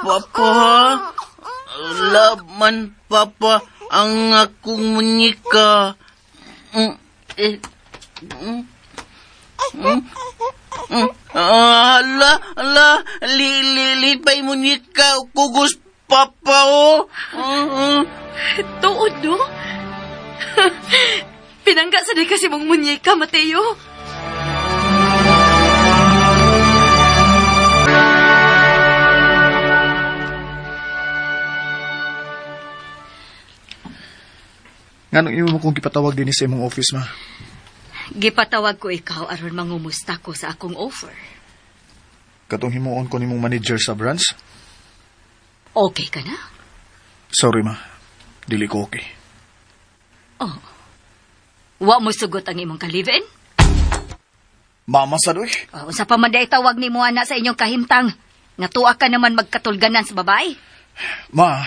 papa ha. Laman papa ang akong munyika. Lipay munyika, kugos papa o.
Tuod no? Pinangga sa di kasi mong munyika, Mateo.
Nganong imo mo kong gipatawag din sa imong office, ma?
Gipatawag ko ikaw aron mangumusta ko sa akong offer.
Katong himuon ko nimong manager sa branch?
Okay ka na?
Sorry, ma. Dili ko okay.
Oh. Wa mo sugot ang imong ka-live-in?
Mama sa doy.
Unsa pa man day tawag ni mo ana sa inyong kahimtang? Nga tuwa ka naman magkatulganan sa babae?
Ma.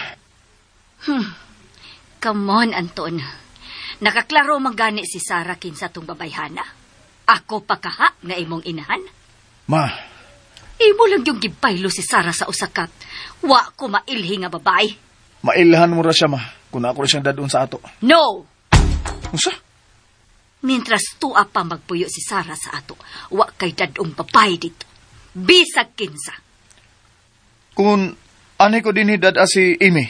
Come on, Anton. Nakaklaro magani si Sarah kinsa tong babayhana. Ako pa kaha nga imong inahan.
Ma.
Imo lang yung gipaylo si Sarah sa usakat. Wa ko mailhi nga babae.
Mailhan mo ra siya, ma. Kung ako rin siyang dadun sa ato.
No!
Unsa?
Mintras tuwa pa magpuyo si Sarah sa ato, wa kay dadong babae dito. Bisag kinsa.
Kung ani ko din hidad si Amy.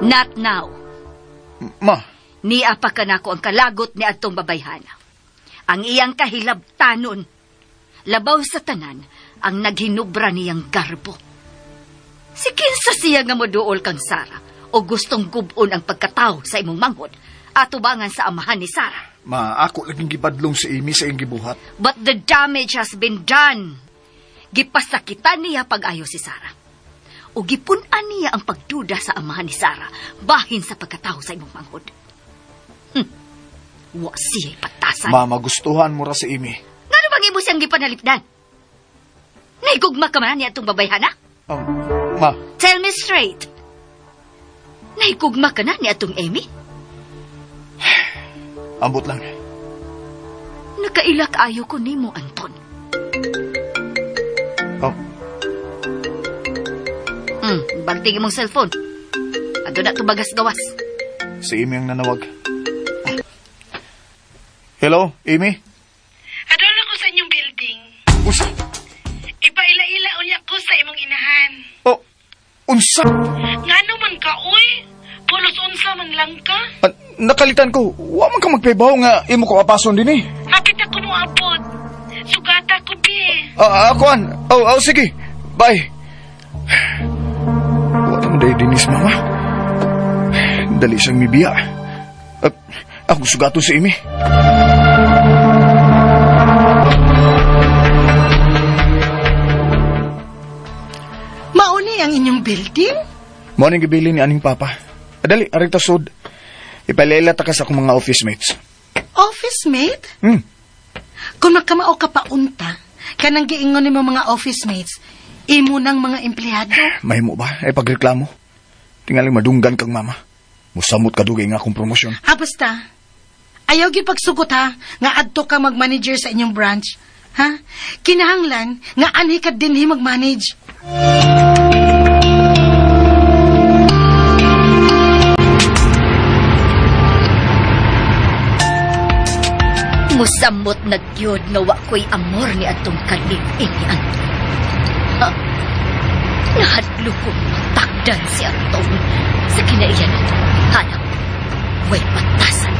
Not now.
Ma.
Niya pa ka nako ang kalagot ni atong babayhana. Ang iyang kahilabtanon. Labaw sa tanan ang naghinubra niyang garbo. Si kinsa siya nga moduol kang Sarah o gustong gubon ang pagkatao sa imong manghod atubangan sa amahan ni Sarah.
Ma, ako laging gibadlong si Amy sa iyong gibuhat.
But the damage has been done. Gipasakitan niya pag-ayo si Sarah. O gipunan niya ang pagduda sa amahan ni Sarah bahin sa pagkatao sa imong manghod. Wa siya'y patasan.
Ma, magustuhan mo ra si Amy.
Ngano bang imo siyang gipanalipdan? Naigugma ka man niya itong babayhana?
Ma.
Tell me straight. Naigugma ka na niya itong Amy?
Ambot lang.
Nakailak ayo ko nimo, Anton. Bagting mong cellphone. Ado na tubagas gawas.
Si Amy ang nanawag. Hello, Amy?
Adol ako sa inyong building.
Unsa?
Ipaila-ila unya ko sa imong inahan.
Oh, unsa?
Ngano man ka, uy? Pulos unsa man lang ka?
Nakalitan ko. Wa man ka magpaybaw nga imo ko apason din eh.
Hapit ako mo abot. Sugata ko, be.
Akuan. Sige. Bye. Dinis, mama. Dali siyang mibiya. Ako sugato si Imi.
Mauni ang inyong building?
Morning gibili ni aning papa. Dali, arita sud. Ipalela ta ka sa akong mga office mates.
Office mate? Kung magkamao ka pa unta, kanang giingon ni mga office mates, imo ng mga empleyado.
Mahimo ba? Ay pagreklamo. Tingaling madunggan kang mama. Musamot ka dugay nga akong promosyon.
Basta. Ayaw gyud pagsugot ha, nga adto ka mag-manager sa inyong branch. Ha? Kinahanglan nga anhi ka dinhi mag-manage.
Musamot na gyud nga wa ko'y amor ni atong kalipin ni Anton. Nahadlo ko takdan si Anton sa kinaiyan nato. Hanap, way patasan.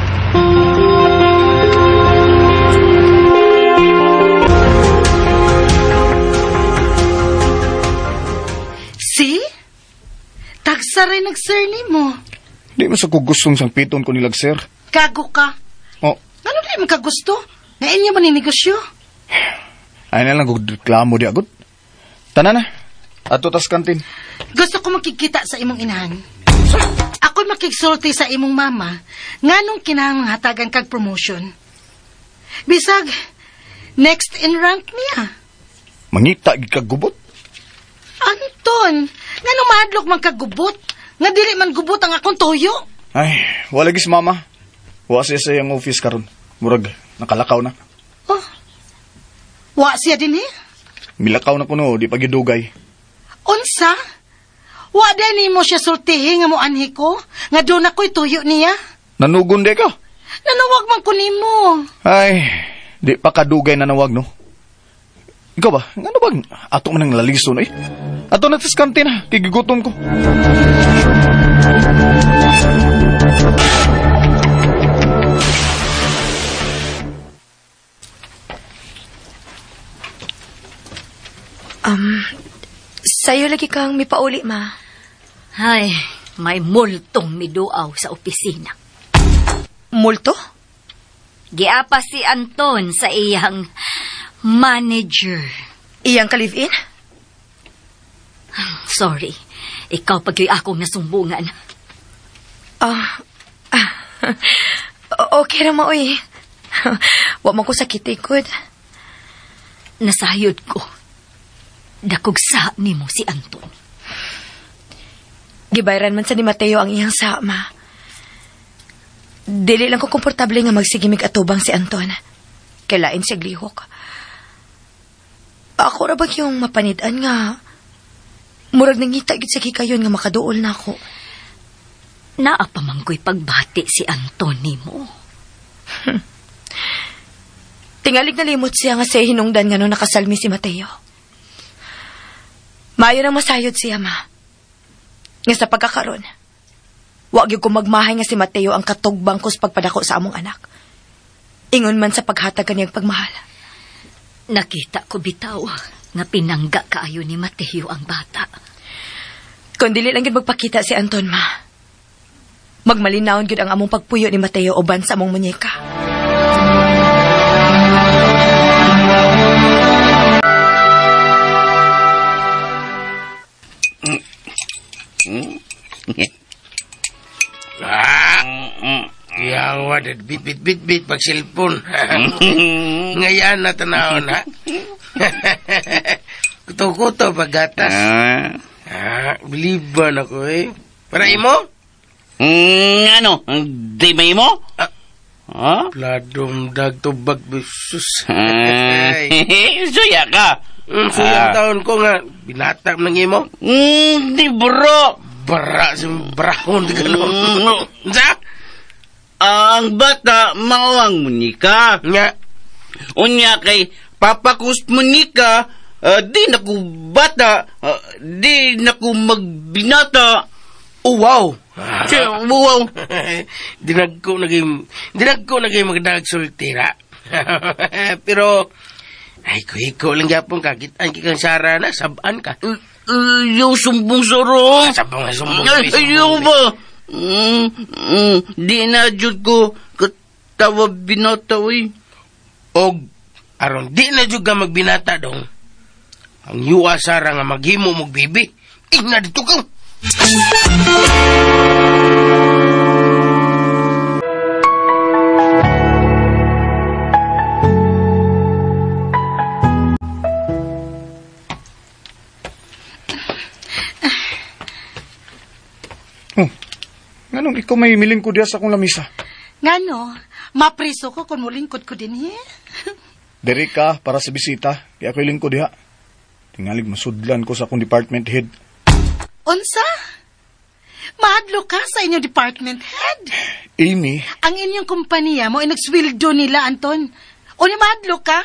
See? Tagsa rin nag-sir ni mo.
Di mo sa kugustong sang piton ko nilag, sir.
Kago ka.
Oh,
Ano di mo kagusto? Nga inyo man negosyo?
ay na lang kung reklamo di agad. Tanan na. Ato tas kantin.
Gusto ko makikita sa imong inahan. Ako makigsulti sa imong mama nga nung kinahanglang hatagan kag promotion. Bisag, next in rank niya.
Mangita gid kag gubot.
Anton, nga nung mahadlok man kagubot, nga dili man gubot ang akong toyo.
Ay, wala gis mama. Wa siya sa iyang office karon. Murag, nakalakaw na.
Oh, wa siya din eh.
Milakaw na kuno, di pagidugay.
Unsa? Wa din mo siya sultihi nga mo anhi ko, nga doon ako'y tuyo niya.
Nanugon de ka?
Nanawag man ko nimo.
Ay, di pa kadugay na nawag, no? Ikaw ba? Ano ba? Ato man ang lalison, eh. Ato na tas kantin, ha? Kigigutom ko.
Sa'yo lagi kang mipauli, ma.
Ay, may multong miduaw sa opisina.
Multo?
Giapa si Anton sa iyang manager.
Iyang ka-live-in?
Sorry, ikaw pagyoy akong nasumbungan.
Okay na maoy. Wa man ko sakitikod.
Nasayod ko. Dakog sa ni mo si Anton.
Gibayran man sa ni Mateo ang iyang sama. Dili lang ko komportable nga magsigimig atubang si Anton. Kailain siya glihok. Ako ra ba yung mapanidan nga murag nangita gid sa gikayon nga makaduol na ako.
Naapamangkoy pagbati si Anton nimo.
Tingalig na limot siya nga siya hinungdan nga nung nakasalmi si Mateo. Maayo nang masayod siya, ma. Nga sa pagkakaroon, wag yung kumagmahay nga si Mateo ang katugbang kus pagpadako sa among anak. Ingon man sa paghatag kaniyang pagmahal.
Nakita ko bitaw nga pinangga kaayo ni Mateo ang bata.
Kung dili lang gid magpakita si Anton, ma. Magmalinawon gid ang among pagpuyo ni Mateo uban sa among munyeka.
Yang wadah bit pag cellphone. Ngayon na tanahon, ha? Kuto-kuto pag gatas. Biliban ako, eh. Para imo?
Ano? Di ba mo?
Pladong dagtubag bisus.
Suya ka.
Suyang taon ko nga, binatak ng imo.
Di bro.
Bara sa brahon, di gano'n. Sa?
Ang bata, mawang munika.
Nga.
Unya kay papakust munika, di naku bata, di naku magbinata.
Oh, wow.
Wow.
Dinag ko naging magdag sultira. Pero, ay ko lang yapon ka, kitaan kikang Sara na, saban ka.
Ayaw sumbong Sara.
Sumbong.
Ayaw ba? Di na jud ko katawa binata, uy.
Og, aron, di na juga magbinata dong. Ang yuwa Sara nga maghimo mong bibi. Ina dito ka.
Nganong ikaw may milingkod diya sa akong lamisa?
Ngano, mapriso ko kung mulingkod ko din
Diri ka para sa bisita, di ako'y lingkod diha. Tingalig masudlan ko sa akong department head.
Unsa? Mahadlo ka sa inyong department head?
Amy,
Ang inyong kumpanya mo ay nagswildo nila, Anton. O ni mahadlo ka?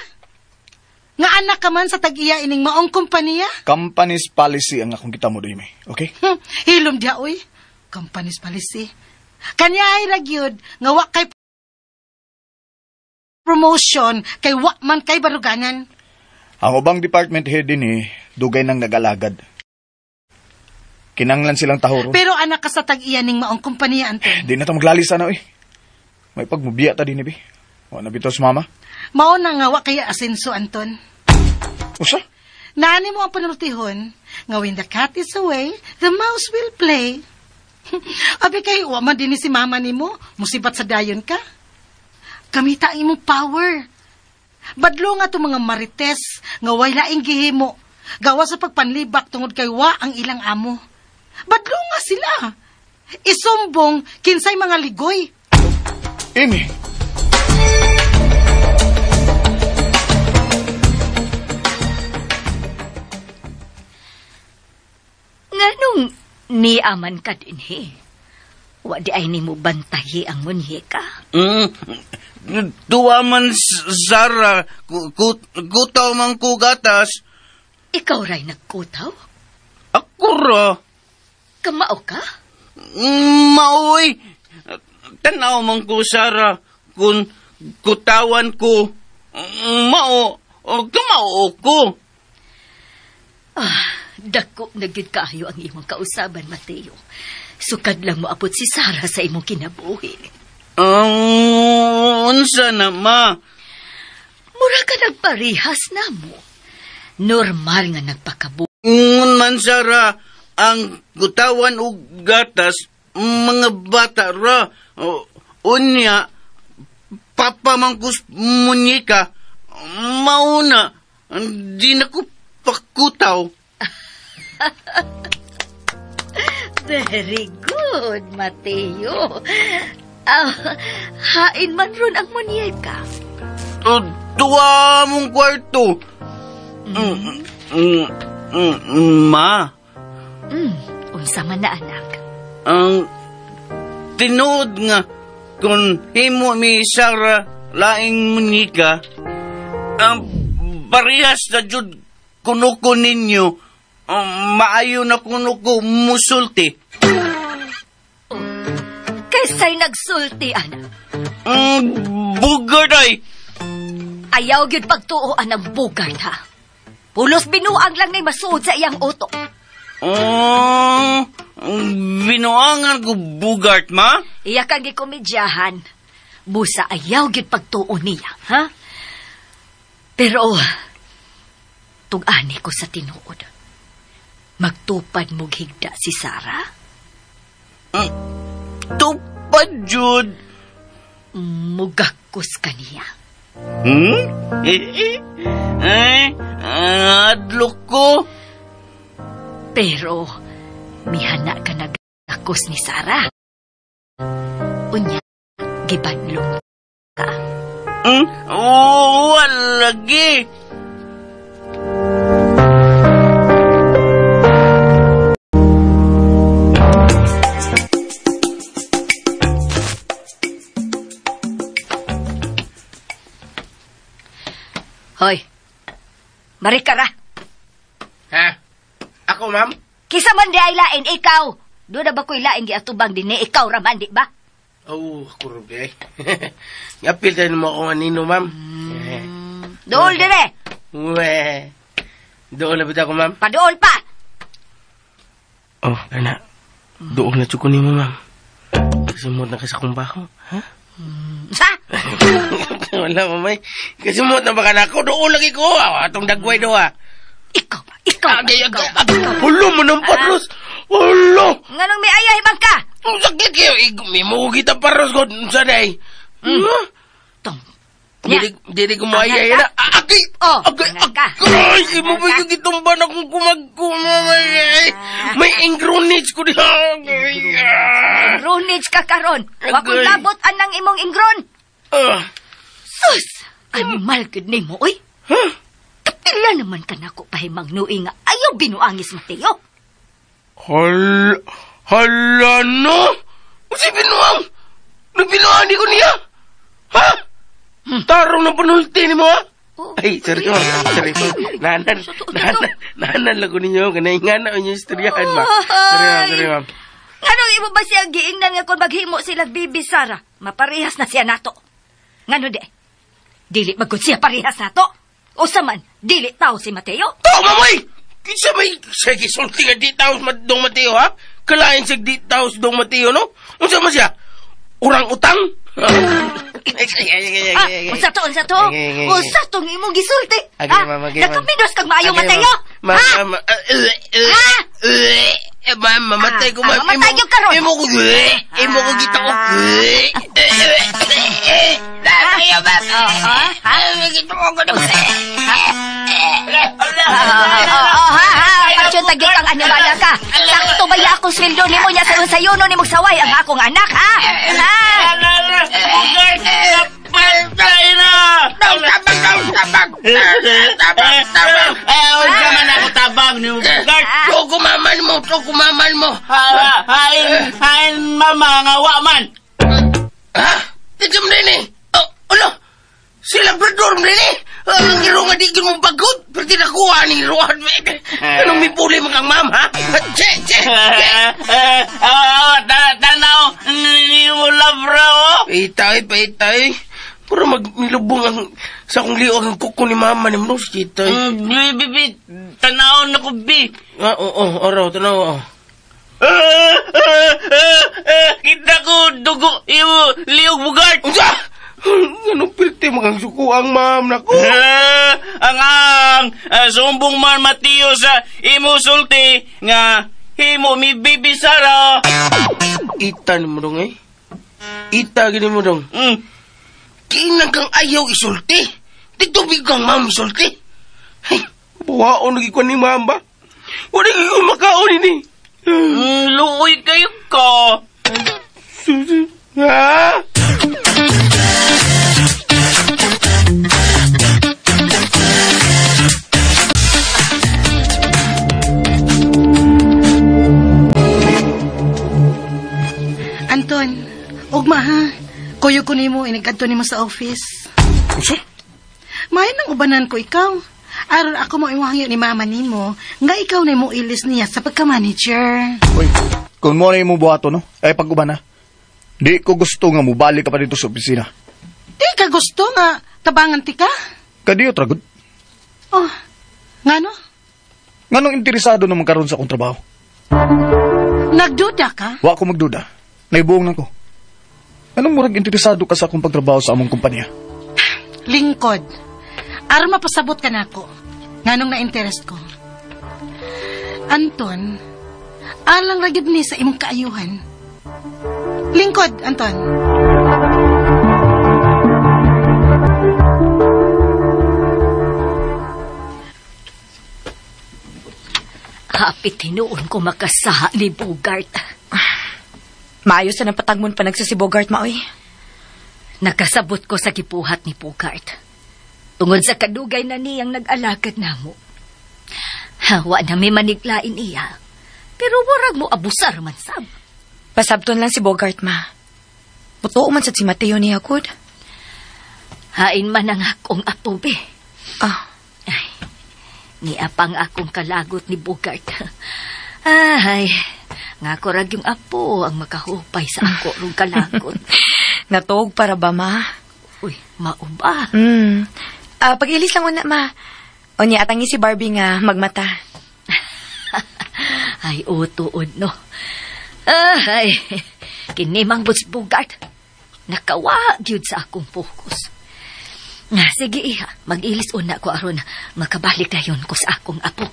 Nga anak ka man sa tag-iya ining maong kumpanya?
company's policy ang akong kitamo do, Amy. Okay?
Hilom diya, uy. Company's policy. Kanya ay ragyod, nga wa kay promotion, kay wa man kay baruganan.
Ang ubang department head din dugay nang nagalagad. Kinanglan silang tahoro.
Pero anak ka sa tag-iya ning maong kumpanya, Anton.
Di na ito maglalis sana, May pagmubiya ta din, Ibi. O, nabito sa mama.
Mao na nga wa kay asenso, Anton.
Usa?
Nani mo ang panultihon, nga when the cat is away, the mouse will play. Abi kay wa man din si mama nimo, musibat sa dayon ka. Kamita ang imong power. Badlo nga to mga marites, nga way laing gihimo, gawa sa pagpanlibak tungod kay wa ang ilang amo. Badlo nga sila. Isumbong kinsay mga ligoy.
Amy!
Nganong niaman ka din, Wa di ay ni mo bantahi ang munyeka.
Tuwa man, Sara. Kutaw man ko gatas.
Ikaw ray nagkutaw?
Ako ra.
Kamao ka?
Maoy. Tanaw man ko, Sara. Kung kutawan ko, mao, o kamao ko.
Dako na gyud kaayo ang imong kausaban, Mateo. Sukad lang mo apot si Sara sa imong kinabuhi.
Unsa na, ma?
Mura ka nagparihas na mo. Normal nga nagpakabu.
Man, Sara, ang kutawan o gatas, mga bata ra. Unya, papamangkus munyika, mauna, di na ko pakutaw.
Very good, Mateo. Hain man ron ang munyeka.
Tuwa mong kwarto. Ma.
Unsa man na, anak?
Ang tinood nga kung himo mi Sara laing munyika, ang parehas na jud kunuko ninyo, maayo na kunuko musulti.
Kaysa'y nagsulti, anak.
Bugard ay.
Ayaw gyud pagtuoan ng bugard, ha? Pulos binuang lang na masuod sa iyang utok.
Binuangan ko bugard, ma?
Iya kang gikomedyahan. Busa ayaw gyud pagtuo niya, ha? Pero, tug-ani ko sa tinuod. Magtupad mo higda si Sara?
Tupad, Jud.
Mugakos ka niya.
Adlo ko.
Pero, mihana ka nagakos ni Sara. Unya, gibadlong ka.
Walagi.
Hoy, marikara.
Ha? Ako, ma'am?
Kisa man di ay lain, ikaw. Doon na ba ko'y lain giatubang din ikaw raman, di ba?
Oh, ako rubi. Yapil tayo mo ako anino, ma'am.
Dool dire.
Uwe. Doon na ba ako, ma'am?
Padool pa.
Oh, anak. Doon na tsukon mo, ma'am. Kasimot na kasi akong baho. Ha?
Sa?
Wala, mamay. Kasimot na baka na ako. Doon lagi ko. Atong dagway do, ha?
Ikaw ba? Ikaw ba?
Hulo mo ng paros. Hulo.
Nganong may ayay bang ka?
Ang sakit kayo. May mo kita paros ko. Saday.
Tong.
Dili ko maayay na. Aki! Ay, imo ba yung gitumban akong kumagkumamay? May ingronage ko diha.
Ingronage ka karon. Wa ko labot anang imong ingron. Sus! Animal gud nimo, oy. Kapila naman ka nako pahimang nuing nga ayaw binuangis Mateo.
Hala no? Kasi binuang? Nabinuang di ko niya? Ha? Tarong na panulti ni mo, ha? Ay, sorry mo. Nahanan lang ko ninyo. Kanay nga na yung istoryahan, ma. Sorry, ma'am.
Anong imo ba siya giingnan nga kung maghimo sila bibi Sara? Maparehas na siya nato. Ngano de? Dili magkod siya parehas nato? O saman, dili tao si Mateo?
Tao, mamay! Kinsa may sige sulti nga di tao dong Mateo, ha? Kalain siya di tao dong Mateo, no? Unsa man siya? Urang utang?
Unsa to? Unsa tong imong gisulti? Nakamidos kag maayo Mateo?
Mamatay ko, ma'am.
Mamatay yung karon.
Imo ko kita ko. Ayaw ba? Gito ko
Pagsyon tagit ang animala ka. Sakto ba ya akong sweldo nimo niya sa sayuno nimong saway ang akong anak, ha?
Patay na! Tabang! Huwag ka man ako tabang ni Bugart.
Tukumaman mo.
Hain mama nga waman.
Ha? Tigam rin eh. Ano? Si Labrador rin eh. Ang giro nga di mo bagot. Pero tinakuha ni Ruan. Anong may puli mo kang ma'am, ha? Che!
Tanaw ni mo Labra, oh.
Paitay. Puro magmilubong ang sa kong liwag ang kuko ni mama ni Mnos, kita.
Bibi, tanaw na ko, bi.
Araw, tanaw.
Kita ko dugo, iyo, liwag Bugart.
Unsa? Anong pilte magang suko ang ma'am na ko?
Ang sumbong man Mateo sa imo sulti nga himo mi bibi Sara.
Ita ni mo dong eh. Ita gini mo dong. Kinang kang ayaw isulti. Titubig kang ma'am isulti. Hey, buwaon lagi ko ni ma'am ba? Wala kayo makaon ini.
Luoy kayo ka.
Ha?
Anton, ugma ha. Kuyo ko nimo inigadto nimo sa office.
Usa?
Mayon ang ubanan ko ikaw. Aron ako mo iwahyo ni mama nimo nga ikaw na mo ilis niya sa pagka-manager.
Uy, kung mo na yung buhato, no? Ay, pag-uban na. Di ko gusto nga mubalik ka pa dito sa opisina.
Di ka gusto nga tabangan ti ka?
Kadiyo, tragod.
Oh, ngano?
Nganong interesado naman karon sa akong trabaho?
Nagduda ka?
Wa ko magduda. Naibuong na ko. Anong murag interesado ka sa akong pagtrabaho sa among kumpanya?
Lingkod. Aron mapasabot ka nako. Nganong na-interest ko. Anton, alang ragid ni sa imong kaayuhan. Lingkod, Anton.
Hapit tinuon ko makasaha ni Bugart.
Maayos na patagmon pa nagsasi Bogart, maoy.
Nakasabot ko sa gipuhat ni Bugart. Tungod sa kadugay na niyang nag-alagad namo. Hawa na may maniglain iya. Pero warag mo abusar man sab.
Pasabton lang si Bogart, ma. Mutuo man sa si Mateo niya, good.
Hain man ang akong apo, be.
Ay,
niapang akong kalagot ni Bugart. Ay, nga korag yung apo ang makahupay sa ako rong kalagot.
Natuog para ba, ma?
Uy, mauba.
Pag-ilis lang una, ma. O niya atangi si Barbie nga magmata.
Ay, tuod no. Ay, kinimang Bugart. Nakawa gyud sa akong focus. Nga, sige iha, mag-ilis una ko aron makabalik dayon ko sa akong apo.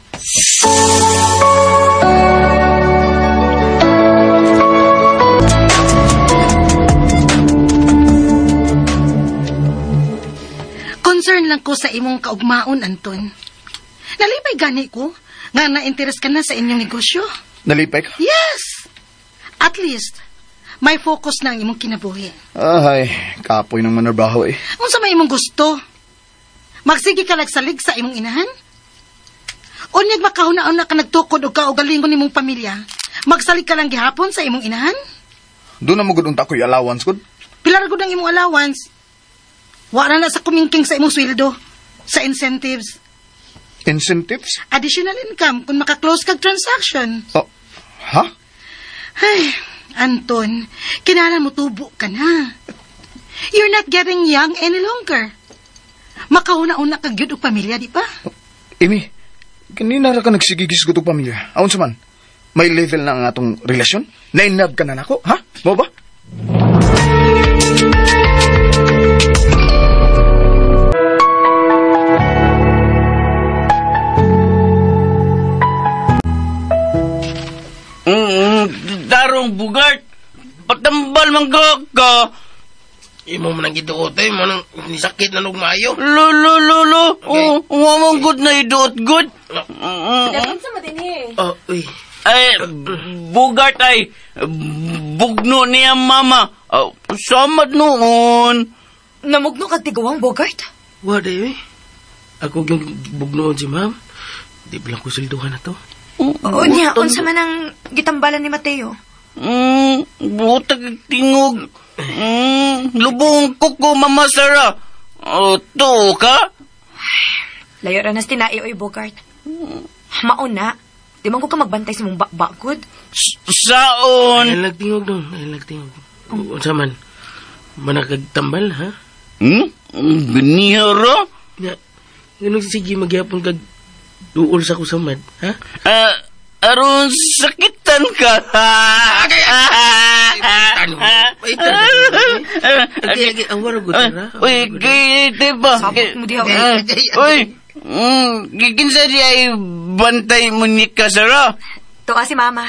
Concern lang ko sa imong kaugmaon, Anton. Nalipay gani ko nga na-interest ka na sa inyong negosyo.
Nalipay ka?
Yes! At least, may focus na ang imong kinabuhi.
Ay, kapoy ng manarbaho eh.
Kung sa may imong gusto, magsige ka lagsalig sa imong inahan? Unyag makahuna-una ka nagtukod o kaugalingon imong pamilya, magsalig ka lang gihapon sa imong inahan?
Doon na mo gudunta ko yung allowance ko.
Pilar gud ang imong allowance. Wala na sa kumingking sa imong sweldo, sa incentives.
Incentives?
Additional income kung makaklose kag transaction.
Oh, ha?
Ay, Anton, kinahanglan mo tubo ka na. You're not getting young any longer. Makauna-una kag gyud og pamilya, di ba?
Amy, kanina ra ka nagsigigis ko itong pamilya. Aon sa man, may level na ang atong relasyon? Nainlove ka na nako, ha? Mo ba?
Darong Bugart, patambal man ka.
Imo man ang giduotoy, mo nang nisakit na nugmayo.
Lo.
Okay.
Wamang good na iduot good.
Dapat sa madini.
Oh, uy.
Ay, Bugart ay, bugno niya mama. Samad noon.
Namugno kag tiguang, Bogart?
Wala eh. Ako yung bugnoon si ma'am. Di bilang ko silduhan na to.
O niya, unsa man ang gitambalan ni Mateo?
Butag tingog. Lubong ko Mama Sara. To ka?
Layo ra nas tinai oy, Bogart. Mauna, di man ko ka magbantay sa mong bakbakod.
Saon?
Ay nagtingog doon, ay nagtingog. Unsa man, manakagtambal, ha?
Ganihara?
Nga, ganun sige magyapon kag duol sa kusamad, ha?
Aron sakitan ka.
Lagi, awar ko tara.
Uy, diba?
Sabot mo diha.
Uy, gikinsa di ay bantay mo ni Kasara?
Tuwa si Mama.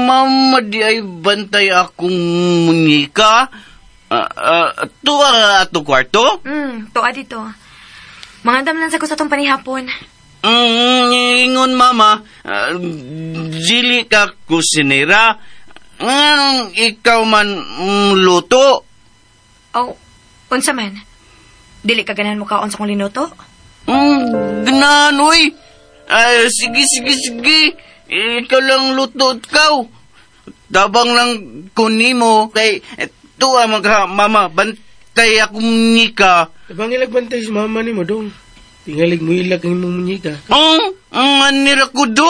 Mama di ay bantay akong munika. Tuwa ato kwarto?
Tuwa dito. Mangandam lang sa ko sa tong panihapon.
Ingon mama, dili ka kusinera. Ikaw man luto.
Oh, unsa man? Dili ka ganahan mo kaon sa kong linuto?
Ganahan, uy. Sige. Ikaw lang luto ikaw. Tabang lang kunimo kay tuwa mama, bantay akong munika.
Abang ilagbantay si mama ni mo dong. Tingalig mo ilag ang imong munyika.
Anira ko do.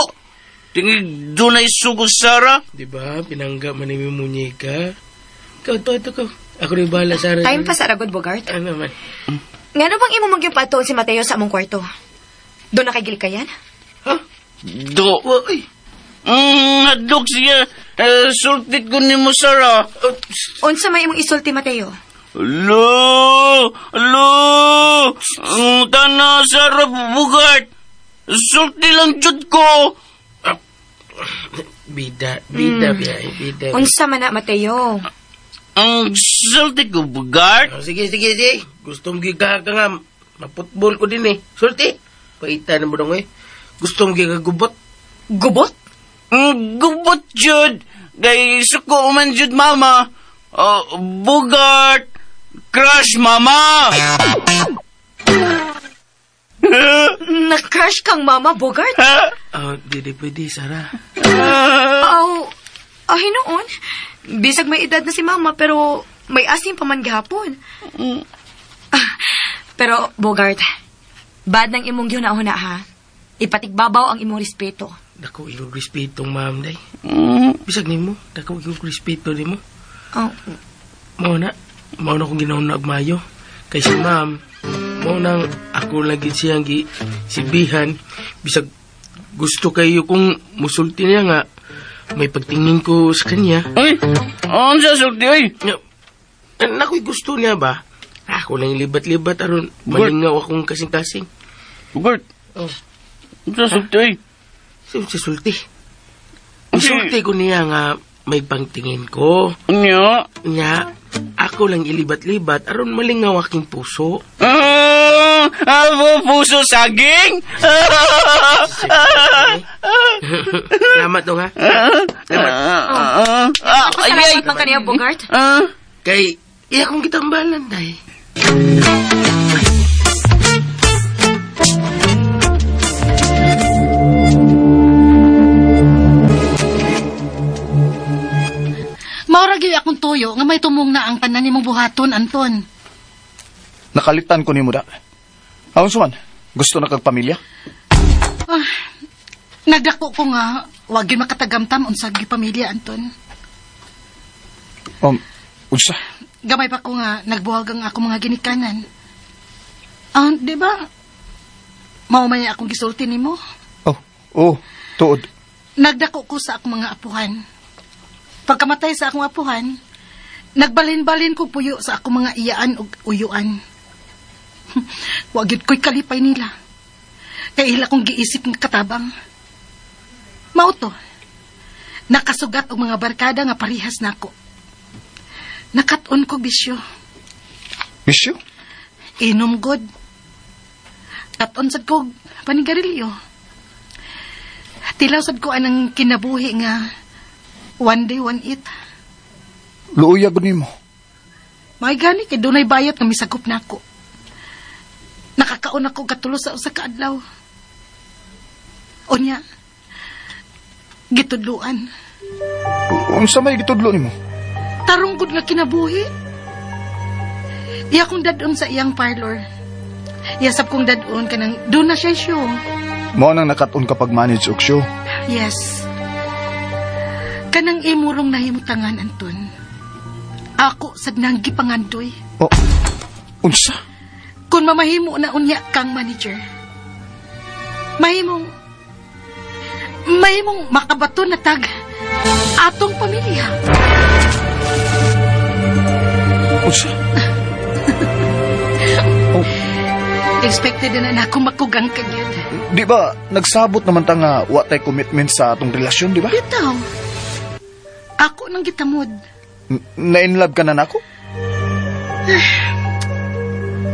Tingig do na isugos Sara.
Diba, pinangga man imong munyika. Ikaw, ito ko. Ako rin bahala, Sara.
Time pa sa Aragod, Bogart.
Ano man?
Nga bang imo magyong patuon si Mateo sa among kwarto? Doon nakagil ka yan?
Ha?
Do.
Uy.
Hadlok siya. Sultit ko ni mo Sara.
Unsa may imong isulti, Mateo?
Lo! Tana Sara Bugart. Sulti lang jud ko.
Bida.
Unsa man na, Mateo?
Ang sulti ko Bugart.
Sige. Gusto mo gigahag ka nga. Maputbol ko din eh. Sulti. Paita na mo dong eh. Gusto mo gigagubot.
Gubot?
Gubot jud. Gay suko man jud mama. Bugart. Crush mama.
Na-crush kang mama, Bogart?
Di pwede, Sara.
Hinoon. Bisag may edad na si mama, pero may asim pa man gihapon. Pero, Bogart, bad ng imong gihuna-huna, ha? Ipatigbabaw ang imong respeto.
Dako yung respeto, ma'am, day. Bisag ni mo, dako yung respeto ni mo. Mauna kong ginahon na agmayo. Kay si ma'am, maunang ako lagi siyang silbihan, bisag gusto kayo kung musulti niya nga. May pagtingin ko sa kanya.
Ay, ano sa sulti, ay?
Nako'y gusto niya ba? Ako lang libat-libat aron malingaw akong kasing-kasing.
Bugart,
Oh,
ano sa sulti, ay?
sa sulti. Sulti ko niya nga may pangtingin ko.
Nya?
Nya, ako lang ilibat-libat aron malingaw aking puso.
Puso saging?
Salamat dong ha. Salamat.
Salamat man kaniya, Bogart.
Kay, iya kong kitambalan, day.
Mauragi akong tuyo nga may tumong na ang tanan nimong buhaton, Anton.
Nakalitan ko ni mo da. Awan suman, gusto na kagpamilya?
Nagdako ko nga, wag yun makatagamtam unsag pamilya, Anton.
Unsa?
Gamay pa ko nga, nagbuhag ang ako mga ginikanan. Di ba? Maumay akong gisulti nimo.
Tuod.
Nagdako ko sa akong mga apuhan. Pagkamatay sa akong apuhan, nagbalin-balin ko puyo sa akong mga iyaan ug uyuan. Wag yun ko'y kalipay nila. Kaya ila kong giisip ng katabang. Mauto, nakasugat og mga barkada nga parihas nako. Nakat-on ko bisyo.
Bisyo?
Inom god. Kat-on sad ko panigarilyo. Tilaw sad ko anang kinabuhi nga one day, one eat.
Luuya gud nimo.
May gani kay dunay bayot nga misagop nako. Nakakaon ako katulo sa usa ka adlaw. Unya, gitudluan.
Unsa may gitudlo nimo?
Tarong gud nga kinabuhi. Iya kong dadon sa iyang parlor. Iya sab kong dadon kanang doon na siya show.
Mao nang nakaton kapag manage og show.
Yes. Kanang imurong nahimutangan, Anton. Ako sad nang gipangandoy.
Unsa?
Kung mamahimo na unya kang manager, mahimong makabato na tag atong pamilya.
Unsa?
Expected na ako makugang kagyod.
Di ba, nagsabot naman ta nga wa tay commitment sa atong relasyon, di ba?
Bitaw. Ako nang gitamod.
Na-inlove ka na nako?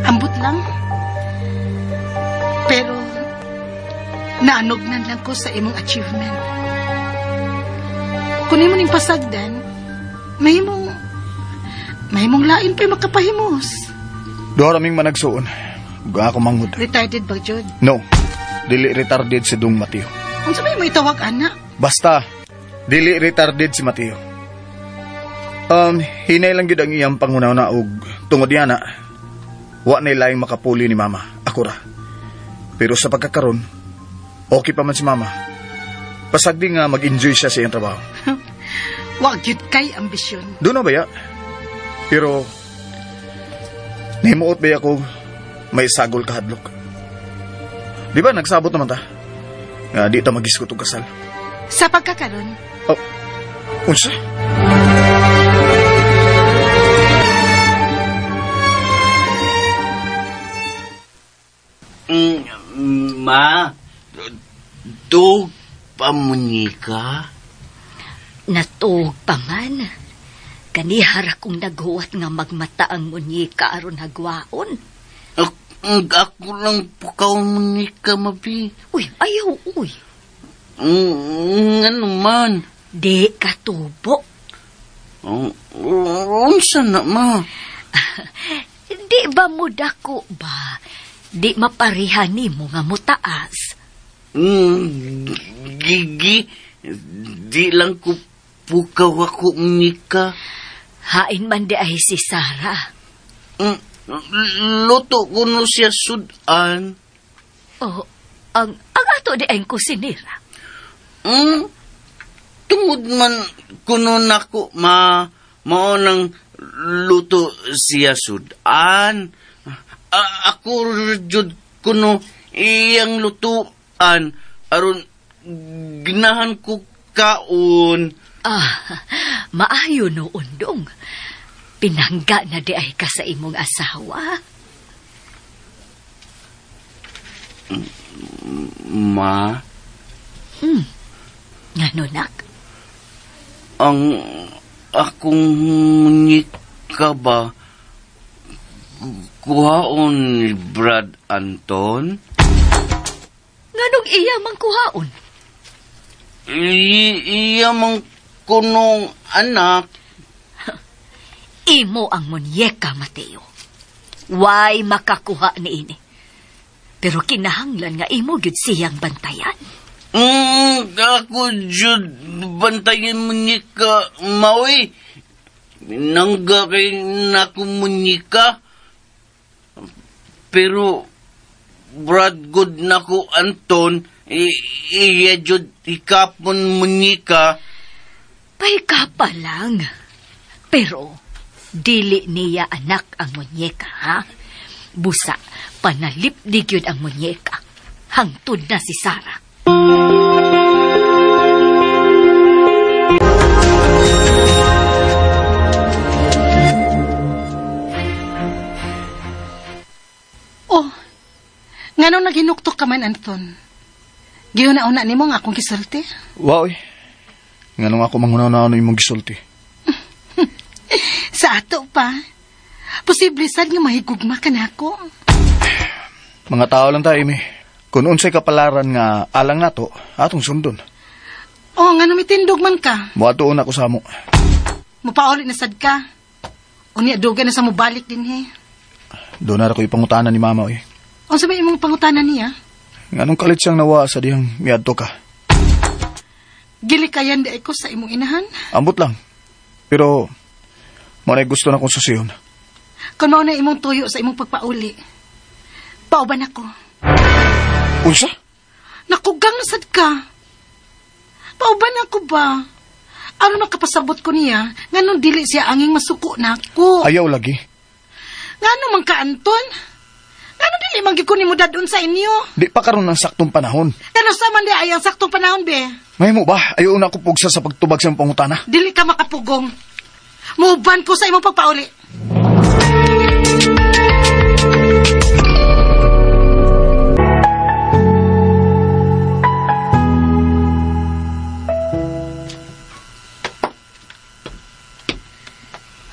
Ambot lang. Pero, naanognan lang ko sa imong achievement. Kung imo ning pasagdan, mahimong lain pa'y makapahimos.
Doon raming managsuon. Ga ako manghud.
Retarded ba, Jod?
No. Dili retarded si Dong Mateo.
Kung sabi mo itawag, anak.
Basta, dili retarded si Mateo. Hinay lang gid ang iyang pangunaw na og tungod yana. Wa na laing makapuli ni mama. Ako ra. Pero sa pagkakaron, okay pa man si mama. Pasagdi nga mag-enjoy siya sa iyang trabaho.
Wag yun kay ambisyon.
Doon na ba ya? Pero, nahimuot ba ako may sagol kahadlok? Di ba nagsabot naman ta? Nga di ta mag-iskot og kasal.
Sa pagkakaroon?
Unsa?
Ma, dog pamunika?
Natuog pa man. Kanihara kong naghuwat nga magmata ang munyika aron hagwaon.
Ako lang pukaw munika, mabi.
Uy, ayaw, uy.
Ano man?
Di katubo.
Unsa na, ma?
Di ba mo dako ba? Di maparihan ni mo nga mutaas.
Gigi, di lang ko pukaw ako munika.
Hain man di ay si Sarah.
Luto ko no siya sudan.
Oh, ang ato di ay kusinira.
Tungod man kuno nako mao nang luto siya sudan. Ako jud kuno iyang lutuan aron ginahan ko kaon.
Maayo no undong. Pinangga na di ay ka sa imong asawa.
Ma?
Ngano nak?
Ang akong munyika ba kuhaon ni Brad Anton?
Nganong iya mang kuhaon?
Iya mang kunong anak.
Imo ang munyeka, Mateo. Why makakuha ni ini? Pero kinahanglan nga imo gyud siyang bantayan.
Ako jud bantayan munyika, Maui. Nangga kay nako munyika. Pero Brad good nako Anton, iya jud ikapon munyika.
Pay ka pa lang. Pero dili niya anak ang munyeka, ha? Busa, panalipdig yun ang munyeka. Hangtod na si Sarah.
Oh, nganong naghinuktok ka man, Anton? Giuna-una ni mo nga akong gisulti?
Wow, Nganong ako mangunaw-naw imong gisulti.
Sa ato pa. Posible sad nga mahigugma ka na ako.
Mga tao lang tayo, Imi. Kung unsay kapalaran nga alang nato, atong sundon.
Oh, nga mitindog man ka.
Muatuon ako sa mo.
Mupauli na sad ka. Unya duga na sa mubalik din he.
Doon na ako ipangutanan ni Mama, eh.
O sabay imong pangutanan niya?
Nganong kalit siyang nawa sa diyang miadto ka?
Gilikayan di ko sa imong inahan.
Ambot lang. Pero, manay gusto na kong susiyon.
Kung mao na imong tuyo sa imong pagpauli, pauban ako.
Unsa?
Nakugang nasad ka. Pauban ako ba? Ano nakapasabot ko niya, nga nung dili siya anging masuko na ako.
Ayaw lagi.
Nga nung man ka, Anton? Nga nung dili manggig ko ni mo dadun sa inyo?
Di pa karon ng saktong panahon.
Ano sa man di ayang saktong panahon, be?
May mo ba? Ayaw na ako pugsa sa pagtubag sa pangutana.
Dili ka makapugong. Muban ko sa imong pagpauli.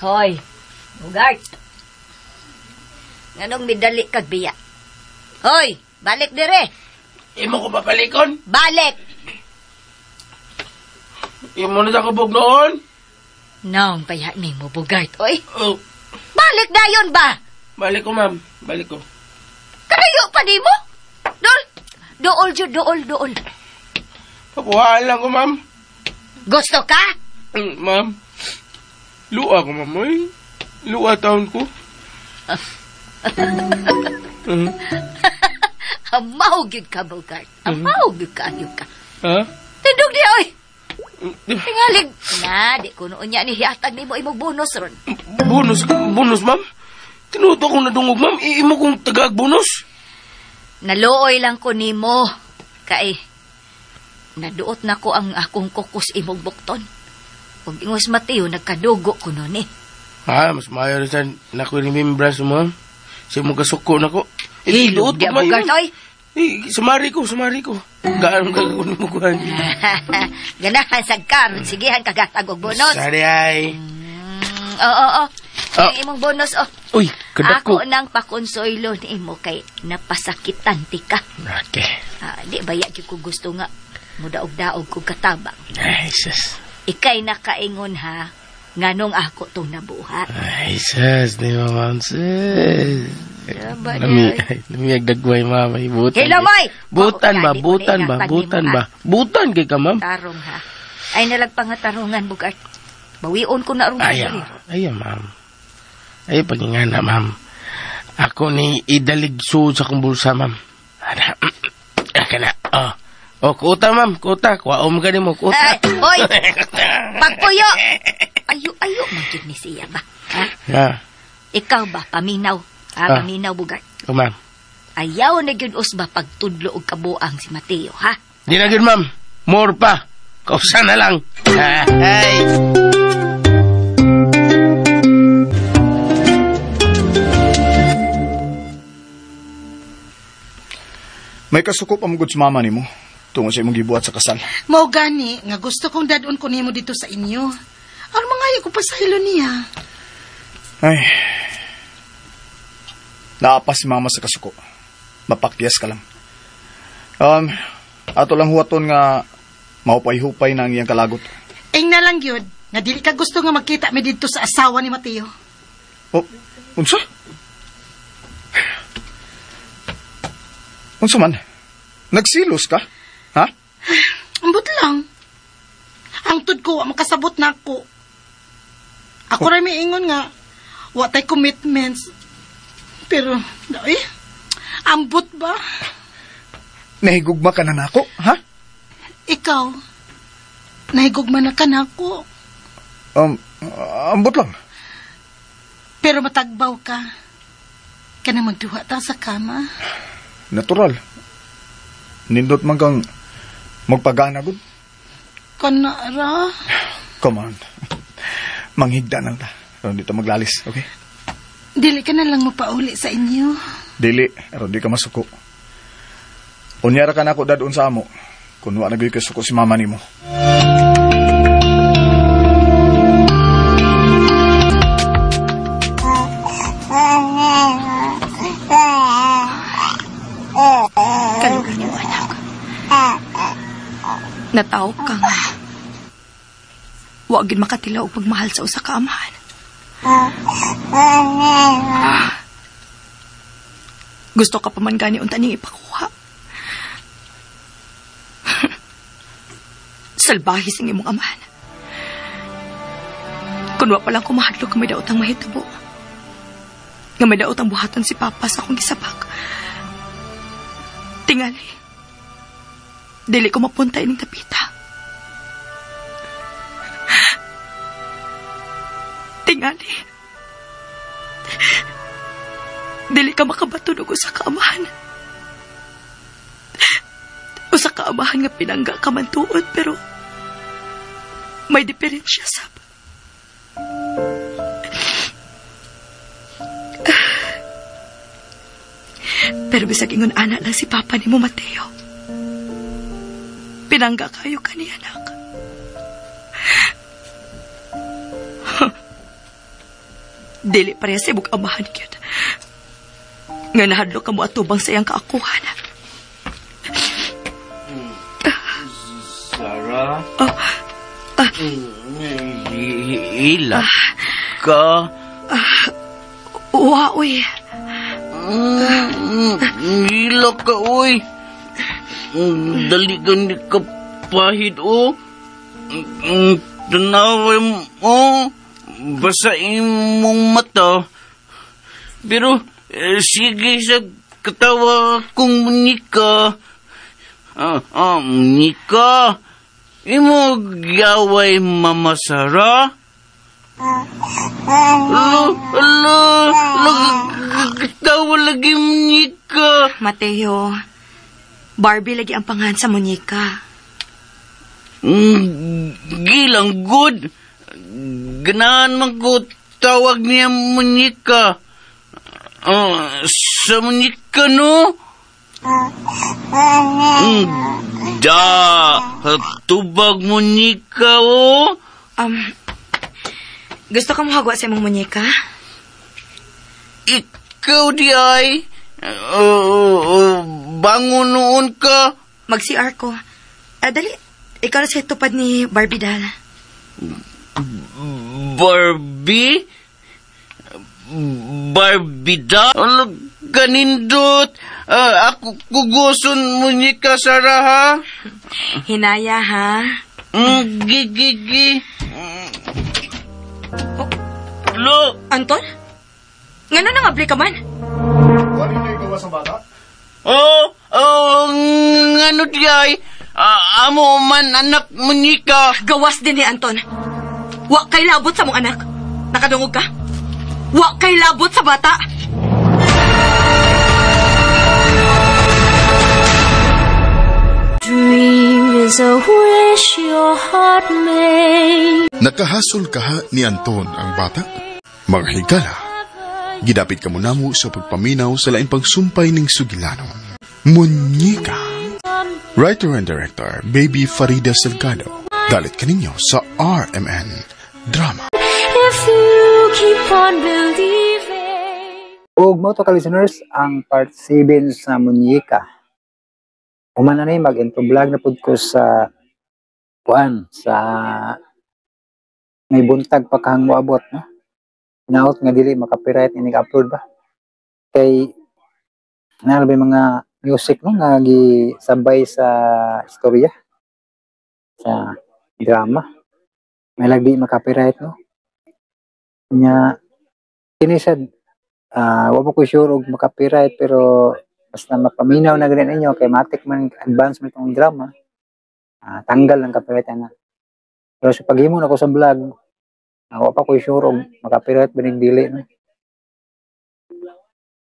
Hoy, Bugart. Nganong midali kag biya? Hoy, balik dire.
Imo ko papalikon?
Balik.
Imo na sa kubog noon?
Naong paya ni mo, Bugart, oy.
Oh,
Balik dayon ba?
balik ko, ma'am. Balik ko.
Kalayo pa di mo? Dool, jud, dool.
Pakuhaan lang ko, ma'am.
Gusto ka?
Ma'am. Luwa ko, ma'am. Ay, luwa taon ko.
Amahugid ka, Bugart. Amahugid ka, ayun ka.
Ha?
Tindog di, oy. Tingalig. Na, di ko noon niya ni hiatag ni mo imong bonus ron.
Bonus, ma'am? Tinuto akong nadungog, ma'am. Imo kong tagag-bonus.
Naluoy lang ko ni mo. Kay, naduot na ko ang akong kukus imong bukton. Kung ingos Mateo, nagkadugo ko noon eh.
Ha, mas mayo rin sa naku-remembrance, ma'am. Sa imong kasuko na ko.
Ilog di, Bugart, oy.
Sumari ko. Gaan kagkunin mo kuhan.
Ganahan sa karon, sigihan kagatag og bonus.
Sorry, ay.
Oo. Ang imong bonus, oh.
Uy, kadako.
Ako nang pakonsoylo ni imo kay napasakitan ti ka.
Okay.
Di baya gyud ko gusto nga mudaog-daog ko katabang.
Ay, sus.
Ikay nakaingon ha, nganong ako tong nabuhat.
Ay, sus. Di mo, ma'am, sus. Lumiyag dagway, ma'am. Butan.
Hello, Moy!
Butan ba? Butan kay ka, ma'am.
Tarong ha. Ay nalagpangatarungan, Bugart. Bawion ko na rin.
Ayaw, ma'am. Ayaw, pagingana, ma'am. Ako ni idaligso sa kong bulsa, ma'am. Aka na. Oh, kuta, ma'am. Kuta. Kuwaom ka din mo. Kuta.
Hoy! Pagpuyo! Ayo, magkid ni siya ba? Ha?
Yeah.
Ikaw ba, paminaw? Paminaw, Bugart.
Ma'am.
Ayaw na gyud usba pagtudlo og kabuang si Mateo, ha?
Di na gyud, ma'am. More pa. Kausa na lang. Ay.
May kasuko pa mong mama ni mo tungod sa imong gibuhat sa kasal.
Mao gani nga gusto kong dadon ko nimo dito sa inyo. Aron mangayo ko pa sa ilo niya.
Ay. Naapas si mama sa kasuko. Mapakyas ka lang. Ato lang huwaton nga mahupay-hupay na ang iyang kalagot.
Ing na lang yun, nga dili ka gusto nga magkita mi dito sa asawa ni Mateo.
Oh, unsa? Unsa man? Nagsilos ka? Ha?
Ambot lang. Ang tud ko, makasabot na ako. Ako rin may ingon nga, wa tay commitments. Pero, ambot ba?
Nahigugma ka na nako, ha?
Ikaw, nahigugma na ka na ako.
Ambot lang.
Pero matagbaw ka. Ka na magduha ta sa kama.
Natural. Nindot man kang magpagana gud.
Kanara.
Come on. Manghigda na ta. Aron dito maglalis, okay?
Dili ka na lang mapauli sa inyo.
Dili, aron di ka masuko. Unyara ka na ako dadun sa amo. Kung wa nagay kasuko si mama nimo.
Kalugan niyo, anak. Natawag ka nga. Huwag yun makatilaw o pagmahal sa usa ka amahan. Gusto ka pa man gani unta niyang ipakuha. Salbahis ang imong amahan. Kung wa pa lang kumahadlok ka may daotang mahitabo. Nga may daotang buhaton si Papa sa akong gisabak. Tingali. Dili ko mapunta ining tapita. Tingali. Dili ka makabatulog sa kaamahan. O sa kaamahan nga pinangga ka man tuod, pero may diferensya sab. Pero bisag ingon anak lang si Papa ni mo, Mateo. Pinangga kayo kani anak. Dili pareha sa ibog amahan kyut. Nga nahadlok ka mo atubang sa iyang kaakuhan.
Sarah? Hilak ka?
Uwa, uy.
Hilak ka, uy. Dali ka ni kapahid, o. Tanaway mo, basahin mong mata. Pero, sige sa katawa kong munika. Munika, imo gaway Mama Sarah? Katawa lagi munika.
Mateo, Barbie lagi ang pangalan sa munika.
Gilang good. Ganahan man ko tawag niya munika. Sa munika, no? Tubag munika, oh.
Gusto ka mo hagwa sa imong munika?
Ikaw di ay. Bangon noon ka.
Mag-CR ko. Dali, ikaw na sa tupad ni Barbie Dal.
Barbie? Barbida? Ganindot. Ako kuguson mo ni ka, Sarah, ha?
Hinaya, ha?
Gigi. Lo!
Anton? Ngano nang abli ka man?
Wala na ikaw sa bata?
Ngano di ay? Amo man anak mo ni ka.
Gawas din ni Anton. Wa kay labot sa mong anak. Nakadungog ka? Wa kay labot sa bata.
Dream is a wish your heart made.
Nakahasol kaha ni Anton ang bata? Mga higala, gidapit ka mo namo sa pagpaminaw sa laing pagsumpay ning sugilanon. Munyika. Writer and Director, Baby Farida Salgado. Dalit ka ninyo sa RMN Drama.
If you keep on believing.
Ug mo to ka listeners ang part 7 sa Munyika. Umana na mag-intro vlog na pud ko sa sa may buntag pa kahang moabot, no? Naot nga dili maka-copyright ini upload ba? Kay nalabay mga music no nga gisabay sa istorya sa drama. May lagi maka-copyright no. Nya kini sad wa ko sure og maka-copyright pero basta mapaminaw na ganyan ninyo kay matik man advance mo itong drama. Tanggal ang copyright na. Pero sa paghimo na ko sa vlog, wa pa ko sure og maka-copyright ba ning dili no.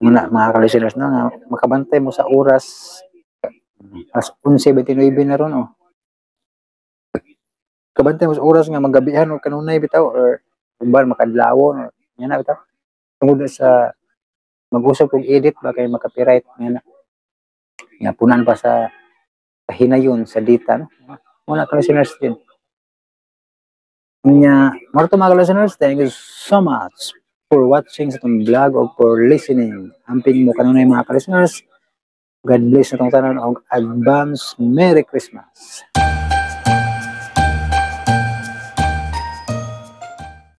Muna mga ka-listeners no, nga makabantay mo sa oras as 11:29 na ron oh. Kabantay mo sa oras nga magabihan o kanunay bitaw or umbal makadlawon nya na bitaw. Tungod sa mag-usap kog edit ba kay maka-copyright nya na. Nga punan pa sa hinayon sa data no. Muna ka-listeners din. Nya, mga to mga ka-listeners, thank you so much for watching sa itong vlog o for listening. Amping mo kanunay mga ka-listeners. God bless na itong tanan o advance Merry Christmas.